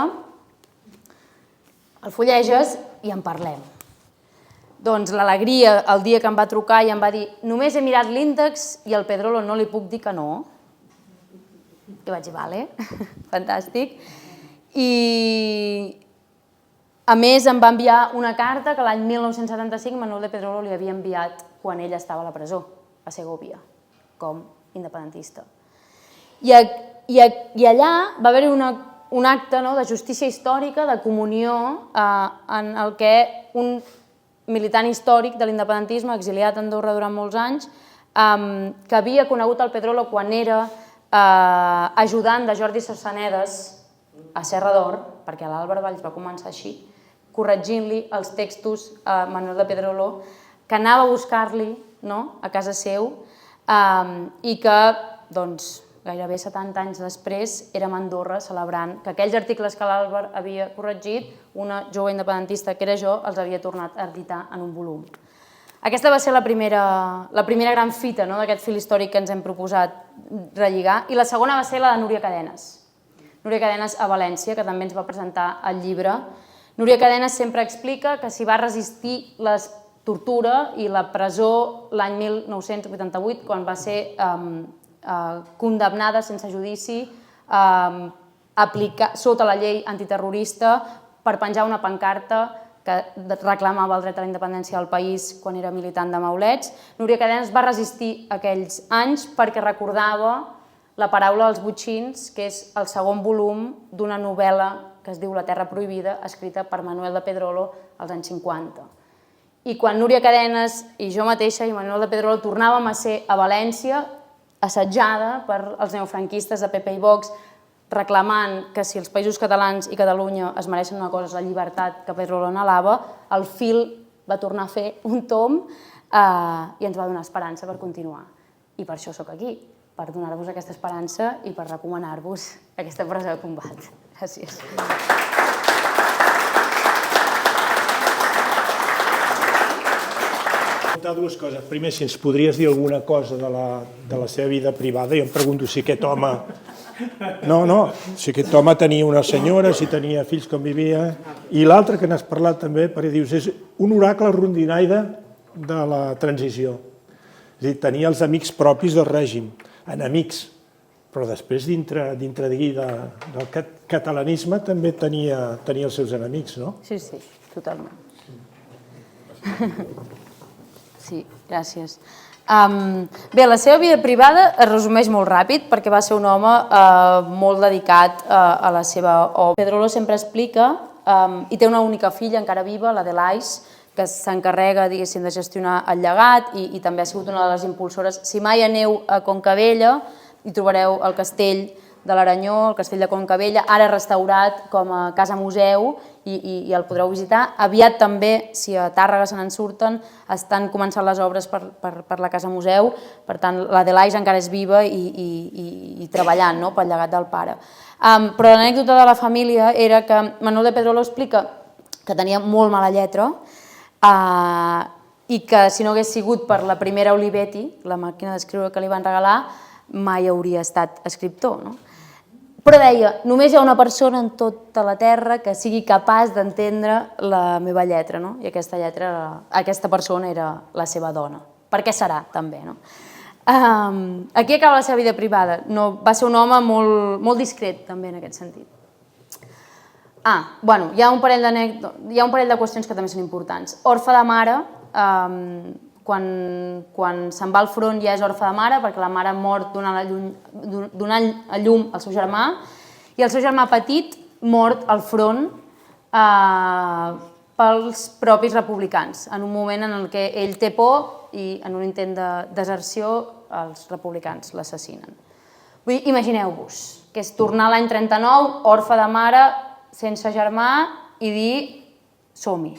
el fulleges i en parlem. Doncs l'alegria, el dia que em va trucar i em va dir: només he mirat l'índex i al Pedrolo no li puc dir que no. I vaig dir: vale, fantàstic. I a més em va enviar una carta que l'any 1975 Manuel de Pedrolo li havia enviat quan ell estava a la presó, a Segovia, com independentista. I allà va haver-hi un acte de justícia històrica, de comunió, en el que un militant històric de l'independentisme, exiliat a Andorra durant molts anys, que havia conegut el Pedrolo quan era ajudant de Jordi Sassanedes a Serra d'Or, perquè l'Álvar Valls va començar així, corregint-li els textos a Manuel de Pedrolo, que anava a buscar-li a casa seu i que gairebé 70 anys després érem a Andorra celebrant que aquells articles que l'Álvar havia corregit, una jove independentista que era jo, els havia tornat a editar en un volum. Aquesta va ser la primera gran fita d'aquest fil històric que ens hem proposat relligar, i la segona va ser la de Núria Cadenes. Núria Cadenes a València, que també ens va presentar el llibre. Núria Cadenes sempre explica que s'hi va resistir la tortura i la presó l'any 1988, quan va ser condemnada sense judici sota la llei antiterrorista per penjar una pancarta que reclamava el dret a la independència del país quan era militant de Maulets. Núria Cadenes va resistir aquells anys perquè recordava La paraula dels botxins, que és el segon volum d'una novel·la que es diu La terra prohibida, escrita per Manuel de Pedrolo als anys 50. I quan Núria Cadenes i jo mateixa i Manuel de Pedrolo tornàvem a ser a València, assetjada per els neofranquistes de PP i Vox, reclamant que si els països catalans i Catalunya es mereixen una cosa és la llibertat que Pedrolo anhelava, el fil va tornar a fer un tomb i ens va donar esperança per continuar. I per això sóc aquí, per donar-vos aquesta esperança i per recomanar-vos aquesta presa de combat. Gràcies. Dues coses. Primer, si ens podries dir alguna cosa de la seva vida privada. Jo em pregunto si aquest home... si aquest home tenia una senyora, si tenia fills, com vivia. I l'altre que n'has parlat també, perquè dius, és un oracle rondinaire de la transició. És a dir, tenia els amics propis del règim, enemics, però després dintre del catalanisme també tenia els seus enemics, no? Sí, totalment. Sí, gràcies. Bé, la seva vida privada es resumeix molt ràpid perquè va ser un home molt dedicat a la seva obra. Pedrolo sempre explica, i té una única filla encara viva, l'Adelaide, que s'encarrega, diguéssim, de gestionar el llegat i també ha sigut una de les impulsores. Si mai aneu a Concabella, hi trobareu el castell de l'Aranyó, el castell de Concabella, ara restaurat com a casa museu i el podreu visitar. Aviat també, si a Tàrrega se n'en surten, estan començant les obres per la casa museu, per tant l'Adelaide encara és viva i treballant pel llegat del pare. Però l'anècdota de la família era que Manuel de Pedrolo explica que tenia molt mala lletra i que si no hagués sigut per la primera Olivetti, la màquina d'escriure que li van regalar, mai hauria estat escriptor. Però deia, només hi ha una persona en tota la terra que sigui capaç d'entendre la meva lletra, i aquesta persona era la seva dona. Per què serà, també? Aquí acaba la seva vida privada. Va ser un home molt discret, també, en aquest sentit. Hi ha un parell de qüestions que també són importants. Orfe de mare, quan se'n va al front ja és orfe de mare, perquè la mare mort donant a llum al seu germà, i el seu germà petit mort al front pels propis republicans, en un moment en què ell té por i en un intent de deserció els republicans l'assassinen. Imagineu-vos que és tornar l'any 39, orfe de mare, sense germà, i dir som-hi.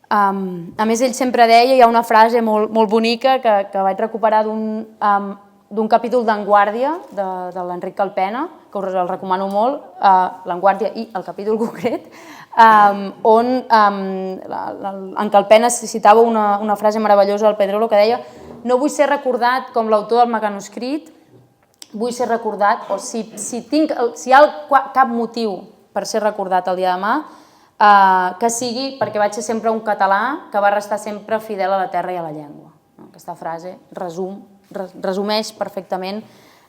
A més, ell sempre deia, hi ha una frase molt bonica que vaig recuperar d'un capítol d'Enguàrdia, de l'Enric Calpena, que us el recomano molt, l'Enguàrdia i el capítol concret, on en Calpena citava una frase meravellosa del Pedrolo que deia: no vull ser recordat com l'autor del mecanoscrit, vull ser recordat, o si hi ha cap motiu per ser recordat el dia de demà, que sigui perquè vaig ser sempre un català que va restar sempre fidel a la terra i a la llengua. Aquesta frase resumeix perfectament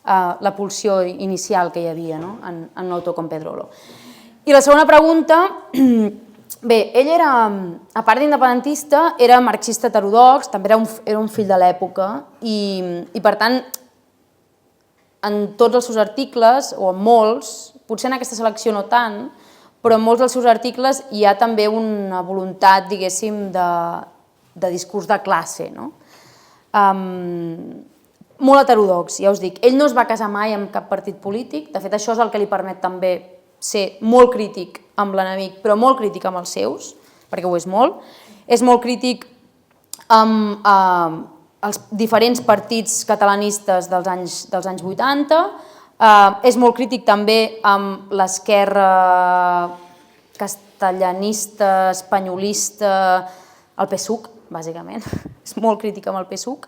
la pulsió inicial que hi havia en un autor com Pedrolo. I la segona pregunta, bé, ell era, a part d'independentista, era marxista heterodox, també era un fill de l'època i per tant en tots els seus articles, o en molts, potser en aquesta selecció no tant, però en molts dels seus articles hi ha també una voluntat, diguéssim, de discurs de classe. Molt heterodox, ja us dic. Ell no es va casar mai amb cap partit polític, de fet això és el que li permet també ser molt crític amb l'enemic, però molt crític amb els seus, perquè ho és molt. És molt crític amb els diferents partits catalanistes dels anys 80, és molt crític també amb l'esquerra castellanista, espanyolista, el PSUC, bàsicament, és molt crític amb el PSUC,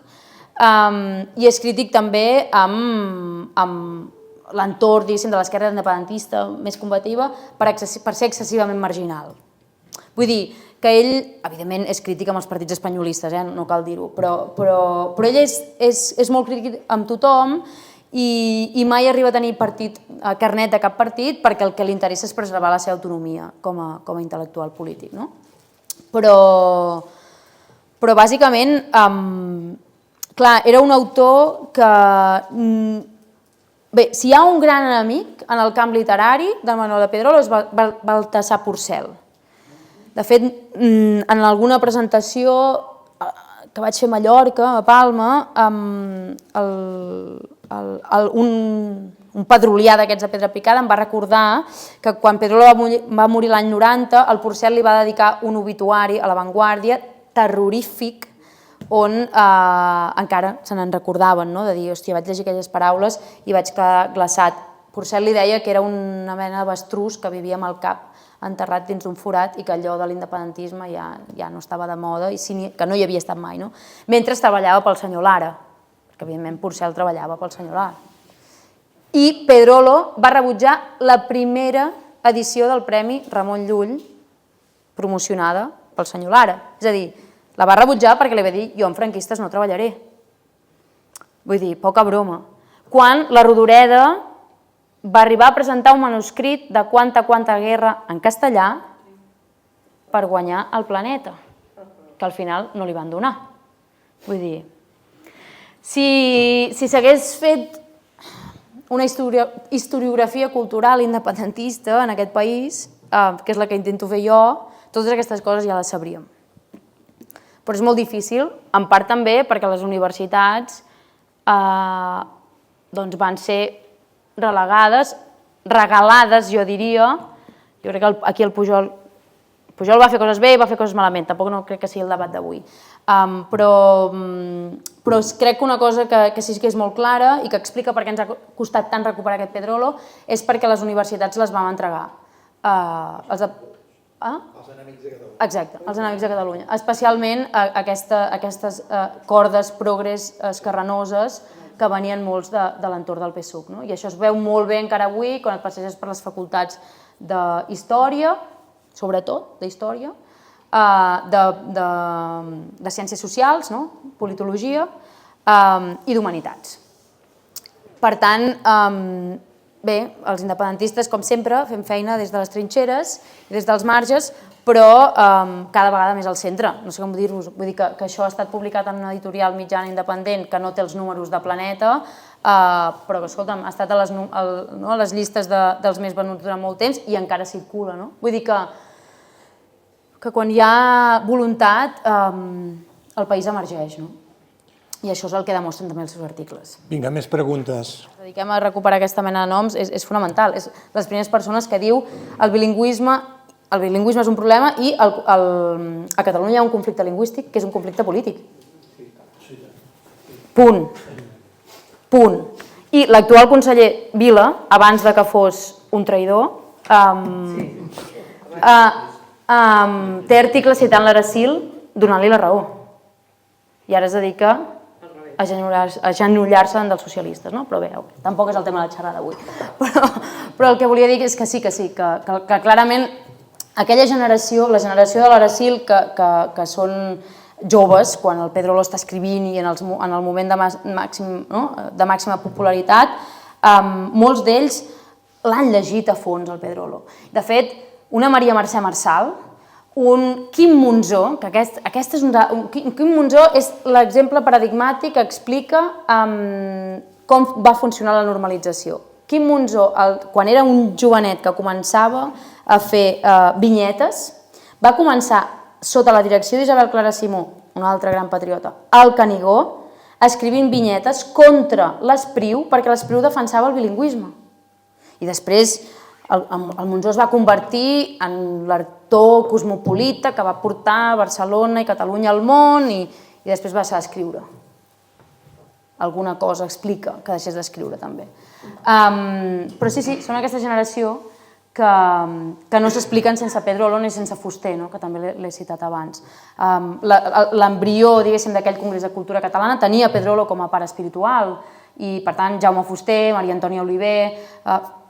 i és crític també amb l'entorn, diguéssim, de l'esquerra independentista més combativa per ser excessivament marginal. Vull dir que ell, evidentment, és crític amb els partits espanyolistes, no cal dir-ho, però ell és molt crític amb tothom i mai arriba a tenir carnet de cap partit perquè el que li interessa és preservar la seva autonomia com a intel·lectual polític. Però bàsicament, clar, era un autor que... Bé, si hi ha un gran enemic en el camp literari de Manuel de Pedrolo és Baltasar Porcel. De fet, en alguna presentació que vaig fer a Mallorca, a Palma, un pedrolià d'aquests de pedra picada em va recordar que quan Pedrolo va morir l'any 90, el Porcel li va dedicar un obituari a La Vanguardia terrorífic on encara se n'en recordaven, de dir, hòstia, vaig llegir aquelles paraules i vaig quedar glaçat. Porcel li deia que era una mena d'avestrús que vivia amb el cap enterrat dins d'un forat i que allò de l'independentisme ja no estava de moda i que no hi havia estat mai, mentre treballava pel senyor Lara, perquè evidentment Porcel treballava pel senyor Lara. I Pedrolo va rebutjar la primera edició del Premi Ramon Llull promocionada pel senyor Lara, és a dir, la va rebutjar perquè li va dir jo amb franquistes no treballaré. Vull dir, poca broma. Quan la Rodoreda va arribar a presentar un manuscrit de Quanta guerra en castellà per guanyar el Planeta, que al final no li van donar. Vull dir, si s'hagués fet una historiografia cultural independentista en aquest país, que és la que intento fer jo, totes aquestes coses ja les sabríem. Però és molt difícil, en part també perquè les universitats van ser relegades, regalades, jo diria. Jo crec que aquí el Pujol va fer coses bé i va fer coses malament, tampoc no crec que sigui el debat d'avui. Però crec que una cosa que sí que és molt clara i que explica per què ens ha costat tant recuperar aquest Pedrolo és perquè les universitats les vam entregar. Els enemics de Catalunya. Exacte, els enemics de Catalunya. Especialment aquestes cordes progres esquerranoses que venien molts de l'entorn del PSUC. I això es veu molt bé encara avui quan et passeges per les facultats d'història, sobretot d'història, de ciències socials, politologia i d'humanitats. Per tant, bé, els independentistes, com sempre, fem feina des de les trinxeres i des dels marges, però cada vegada més al centre. No sé com dir-vos, vull dir que això ha estat publicat en una editorial mitjana independent que no té els números de Planeta, però que, escolta'm, ha estat a les llistes dels més venuts durant molt temps i encara circula. Vull dir que quan hi ha voluntat el país emergeix. I això és el que demostren també els seus articles. Vinga, més preguntes. Ens dediquem a recuperar aquesta mena de noms, és fonamental. És les primeres persones que diu el bilingüisme és un problema i a Catalunya hi ha un conflicte lingüístic que és un conflicte polític. Punt. Punt. I l'actual conseller Vila, abans que fos un traïdor, té articles citant l'Aracil donant-li la raó. I ara es dedica a agenollar-se dels socialistes, però bé, tampoc és el tema de la xerrada d'avui. Però el que volia dir és que sí, que clarament aquella generació, la generació de l'Aracil, que són joves, quan el Pedrolo està escrivint i en el moment de màxima popularitat, molts d'ells l'han llegit a fons, el Pedrolo. De fet, una Maria Mercè Marçal, un Quim Monzó, que Quim Monzó és l'exemple paradigmàtic que explica com va funcionar la normalització. Quim Monzó, quan era un jovenet que començava a fer vinyetes, va començar sota la direcció d'Isabel Clara Simó, una altra gran patriota, al Canigó, escrivint vinyetes contra l'Espriu perquè l'Espriu defensava el bilingüisme. I després el Monzó es va convertir en l'artor cosmopolita que va portar Barcelona i Catalunya al món i després va deixar d'escriure. Alguna cosa explica que deixés d'escriure també. Però sí, són aquesta generació que no s'expliquen sense Pedrolo ni sense Fuster, que també l'he citat abans. L'embrió, diguéssim, d'aquell Congrés de Cultura Catalana tenia Pedrolo com a pare espiritual i, per tant, Jaume Fuster, Maria Antònia Oliver,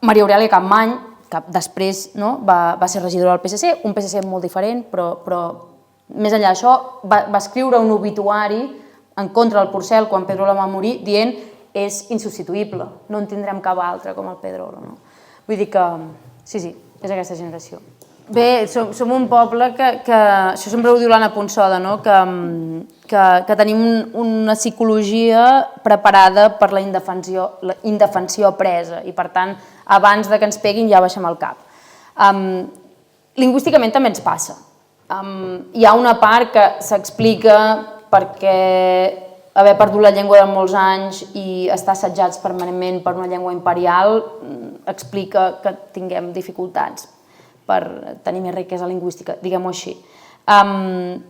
Maria Aurèlia Capmany, que després va ser regidora del PSC, un PSC molt diferent, però més enllà d'això va escriure un obituari en contra del Porcel quan Pedrolo va morir dient és insubstituïble, no en tindrem cap altre com el Pedrolo. Vull dir que sí, és aquesta generació. Bé, som un poble que, això sempre ho diu l'Anna Ponsoda, que tenim una psicologia preparada per la indefensió apresa i, per tant, abans que ens peguin ja baixem el cap. Lingüísticament també ens passa. Hi ha una part que s'explica perquè haver perdut la llengua de molts anys i estar assetjats permanentment per una llengua imperial explica que tinguem dificultats per tenir més riquesa lingüística, diguem-ho així. Amb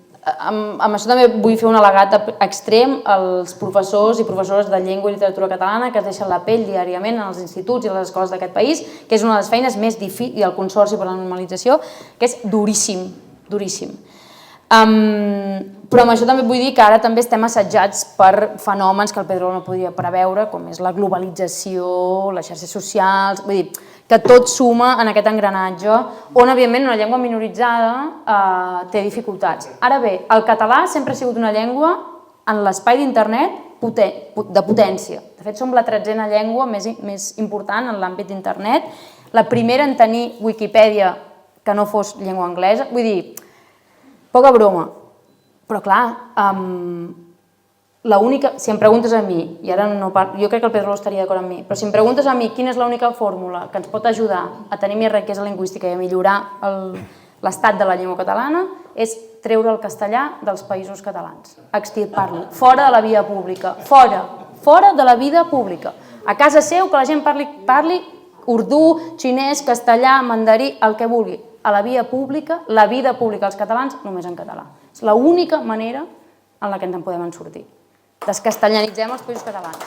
això també vull fer un al·legat extrem als professors i professores de llengua i literatura catalana que es deixen la pell diàriament en els instituts i les escoles d'aquest país, que és una de les feines més difícils, i el Consorci per la Normalització, que és duríssim, duríssim. Però amb això també vull dir que ara també estem assetjats per fenòmens que el Pedrolo no podia preveure, com és la globalització, les xarxes socials, vull dir que tot suma en aquest engranatge on, evidentment, una llengua minoritzada té dificultats. Ara bé, el català sempre ha sigut una llengua en l'espai d'internet de potència. De fet, som la 13a llengua més important en l'àmbit d'internet, la primera en tenir Wikipedia que no fos llengua anglesa, vull dir, poca broma, però clar, si em preguntes a mi, i ara jo crec que el Pedrolo estaria d'acord amb mi, però si em preguntes a mi quina és l'única fórmula que ens pot ajudar a tenir més riquesa lingüística i a millorar l'estat de la llengua catalana és treure el castellà dels països catalans, extirpar-lo, fora de la vida pública, fora de la vida pública. A casa seu que la gent parli urdú, xinès, castellà, mandarí, el que vulgui. A la vida pública dels catalans només en català. És l'única manera en la que ens en podem sortir. Descastellanitzem els països catalans.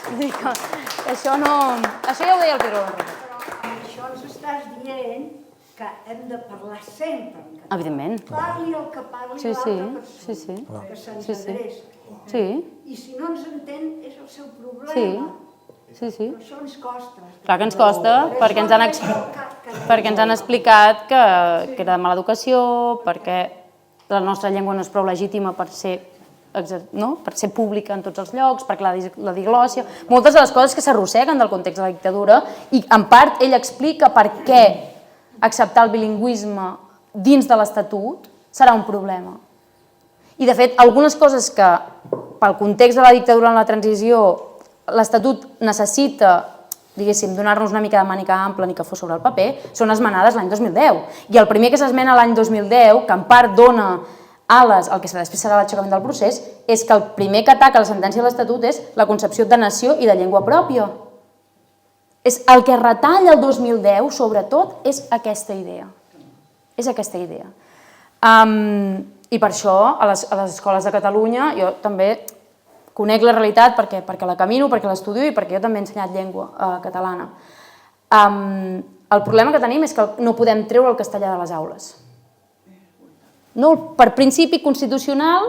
Això ja ho deia el Pedro Larrea. Però això ens estàs dient que hem de parlar sempre en català. Evidentment. Parli el que parli l'altra persona, que se'ns adreça. Sí. I si no ens entén és el seu problema. Sí. Però això ens costa. Clar que ens costa, perquè ens han explicat que era de mala educació, perquè la nostra llengua no és prou legítima per ser pública en tots els llocs, perquè la diglòssia... Moltes de les coses que s'arrosseguen del context de la dictadura, i en part ell explica per què acceptar el bilingüisme dins de l'Estatut serà un problema. I de fet, algunes coses que pel context de la dictadura en la transició l'Estatut necessita, diguéssim, donar-nos una mica de mànica ampla ni que fos sobre el paper, són esmenades l'any 2010. I el primer que s'esmena l'any 2010, que en part dona ales al que després serà l'aixecament del procés, és que el primer que ataca la sentència de l'Estatut és la concepció de nació i de llengua pròpia. És el que retalla el 2010, sobretot, és aquesta idea. És aquesta idea. I per això, a les escoles de Catalunya, jo també conec la realitat perquè la camino, perquè l'estudio i perquè jo també he ensenyat llengua catalana. El problema que tenim és que no podem treure el castellà de les aules. Per principi constitucional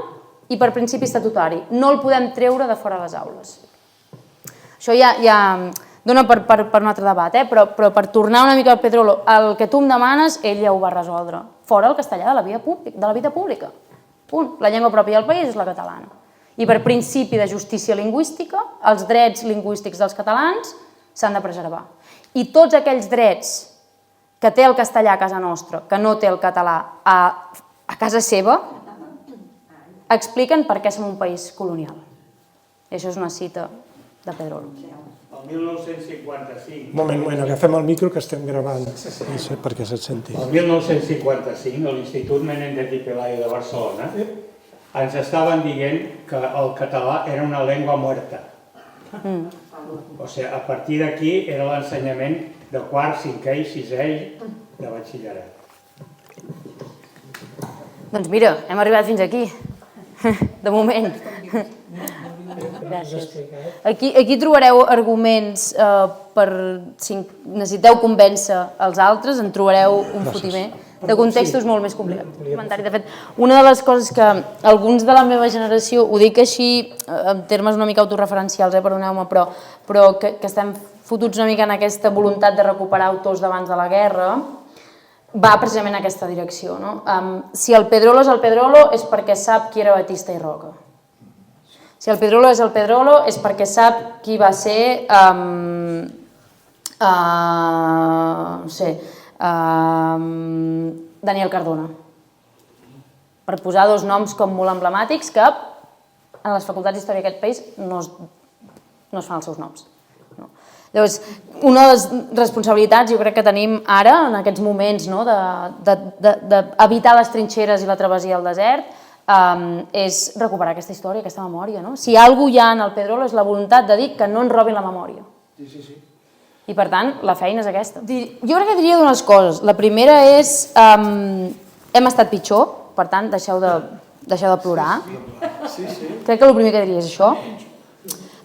i per principi estatutari. No el podem treure de fora de les aules. Això ja dona per un altre debat, però per tornar una mica al Pedrolo, el que tu em demanes, ell ja ho va resoldre. Fora el castellà de la vida pública. Punt. La llengua pròpia del país és la catalana. I per principi de justícia lingüística, els drets lingüístics dels catalans s'han de preservar. I tots aquells drets que té el castellà a casa nostra, que no té el català a casa seva, expliquen per què som un país colonial. I això és una cita de Pedrolo. El 1955... Un moment, agafem el micro que estem gravant, no sé per què se't senti. El 1955, a l'Institut Menéndez y Pelayo de Barcelona, ens estaven dient que el català era una llengua muerta. O sigui, a partir d'aquí era l'ensenyament de quart, cinquè i sisè de batxillerat. Doncs mira, hem arribat fins aquí, de moment. Gràcies. Aquí trobareu arguments per, si necessiteu convèncer els altres, en trobareu un fotimer de contextos molt més complicats. De fet, una de les coses que alguns de la meva generació, ho dic així en termes una mica autorreferencials, perdoneu-me, però que estem fotuts una mica en aquesta voluntat de recuperar autors d'abans de la guerra, va precisament en aquesta direcció. Si el Pedrolo és el Pedrolo és perquè sap qui era Batista i Roca. Si el Pedrolo és el Pedrolo és perquè sap qui va ser Daniel Cardona. Per posar dos noms com molt emblemàtics que en les facultats d'història d'aquest país no es fan els seus noms. Llavors, una de les responsabilitats jo crec que tenim ara, en aquests moments d'evitar les trinxeres i la travessia al desert, és recuperar aquesta història, aquesta memòria. Si alguna cosa hi ha en el Pedrolo és la voluntat de dir que no ens robin la memòria. I per tant, la feina és aquesta. Jo crec que diria dues coses. La primera és, hem estat pitjor, per tant, deixeu de plorar. Crec que el primer que diria és això.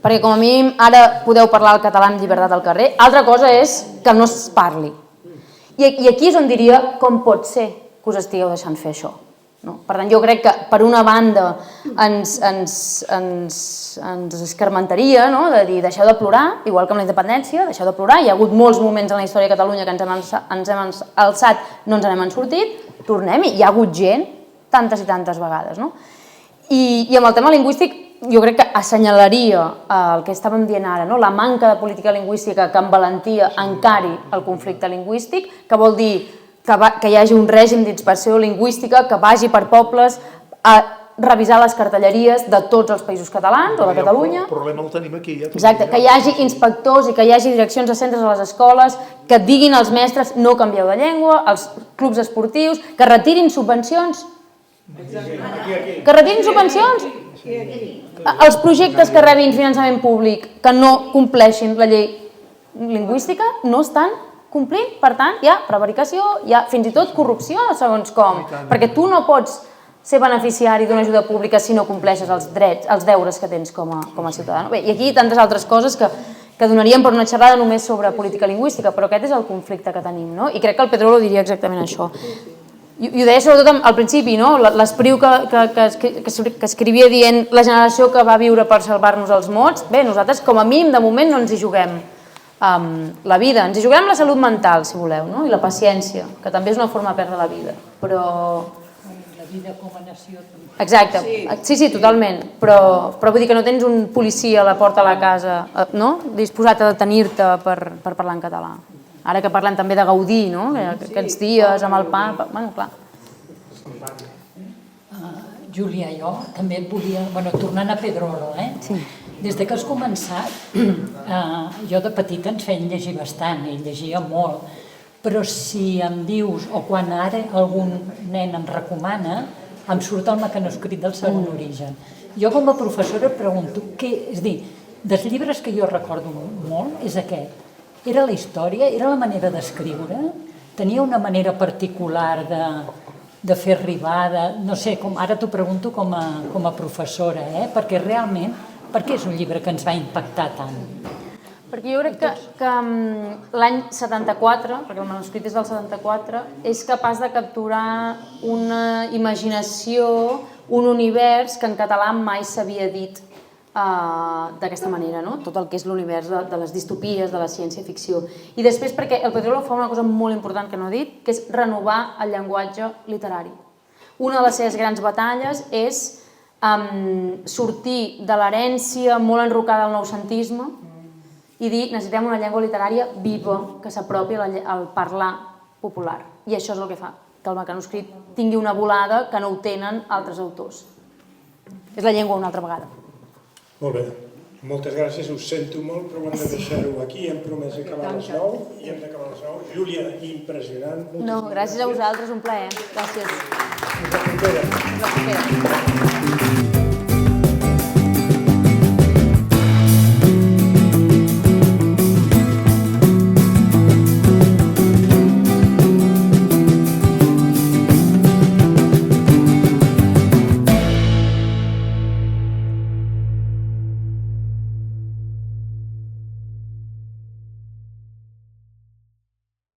Perquè com a mínim ara podeu parlar el català amb llibertat al carrer. Altra cosa és que no es parli. I aquí és on diria com pot ser que us estigueu deixant fer això. Per tant, jo crec que per una banda ens escarmentaria de dir deixeu de plorar, igual que amb la independència, deixeu de plorar. Hi ha hagut molts moments en la història de Catalunya que ens hem alçat, no ens n'hem sortit, tornem-hi. Hi ha hagut gent tantes i tantes vegades. I amb el tema lingüístic jo crec que assenyalaria el que estàvem dient ara, la manca de política lingüística que amb valentia encari el conflicte lingüístic, que vol dir que hi hagi un règim d'inspecció lingüística que vagi per pobles a revisar les cartelleries de tots els països catalans o de Catalunya. El problema el tenim aquí. Exacte, que hi hagi inspectors i que hi hagi direccions de centres a les escoles que diguin als mestres no canvieu de llengua, als clubs esportius, que retirin subvencions. Que retirin subvencions. Els projectes que rebin finançament públic que no compleixin la llei lingüística no estan complint, per tant, hi ha prevaricació, hi ha fins i tot corrupció, segons com, perquè tu no pots ser beneficiari d'una ajuda pública si no compleixes els drets, els deures que tens com a ciutadà. Bé, i aquí tantes altres coses que donaríem per una xerrada només sobre política lingüística, però aquest és el conflicte que tenim, no? I crec que el Pedrolo diria exactament això. I ho deia sobretot al principi, no? L'espriu que escrivia dient la generació que va viure per salvar-nos els mots. Bé, nosaltres com a mínim de moment no ens hi juguem la vida, ens hi juguem la salut mental, si voleu, no? I la paciència, que també és una forma de perdre la vida, però... La vida com a nació també. Exacte, sí, totalment, però vull dir que no tens un policia a la porta de la casa, no? Disposat a detenir-te per parlar en català. Ara que parlem també de gaudir, no? Aquests dies amb el pa, bueno, clar. Júlia, jo també et volia... tornant a Pedrolo, Sí. Des que has començat, jo de petita ens feien llegir bastant, i llegia molt, però si em dius, o quan ara algun nen em recomana, em surt el mecanoscrit del segon origen. Jo com a professora et pregunto, és a dir, dels llibres que jo recordo molt és aquest. Era la història, era la manera d'escriure, tenia una manera particular de fer arribar, no sé, ara t'ho pregunto com a professora, perquè realment, per què és un llibre que ens va impactar tant? Perquè jo crec que l'any 74, perquè el manuscrit és del 74, és capaç de capturar una imaginació, un univers que en català mai s'havia dit d'aquesta manera, no? Tot el que és l'univers de les distopies, de la ciència-ficció. I després perquè el Pedrolo fa una cosa molt important que no he dit, que és renovar el llenguatge literari. Una de les seves grans batalles és sortir de l'herència molt enrocada al noucentisme i dir necessitem una llengua literària viva que s'apropi al parlar popular. I això és el que fa que el mecanoscrit tingui una volada que no ho tenen altres autors. És la llengua una altra vegada. Molt bé, moltes gràcies, us sento molt, però ho hem de deixar-ho aquí, hem promès acabar a les 9 i hem d'acabar a les 9. Júlia, impressionant. No, gràcies a vosaltres, un plaer. Gràcies. Fins la propera. Fins la propera.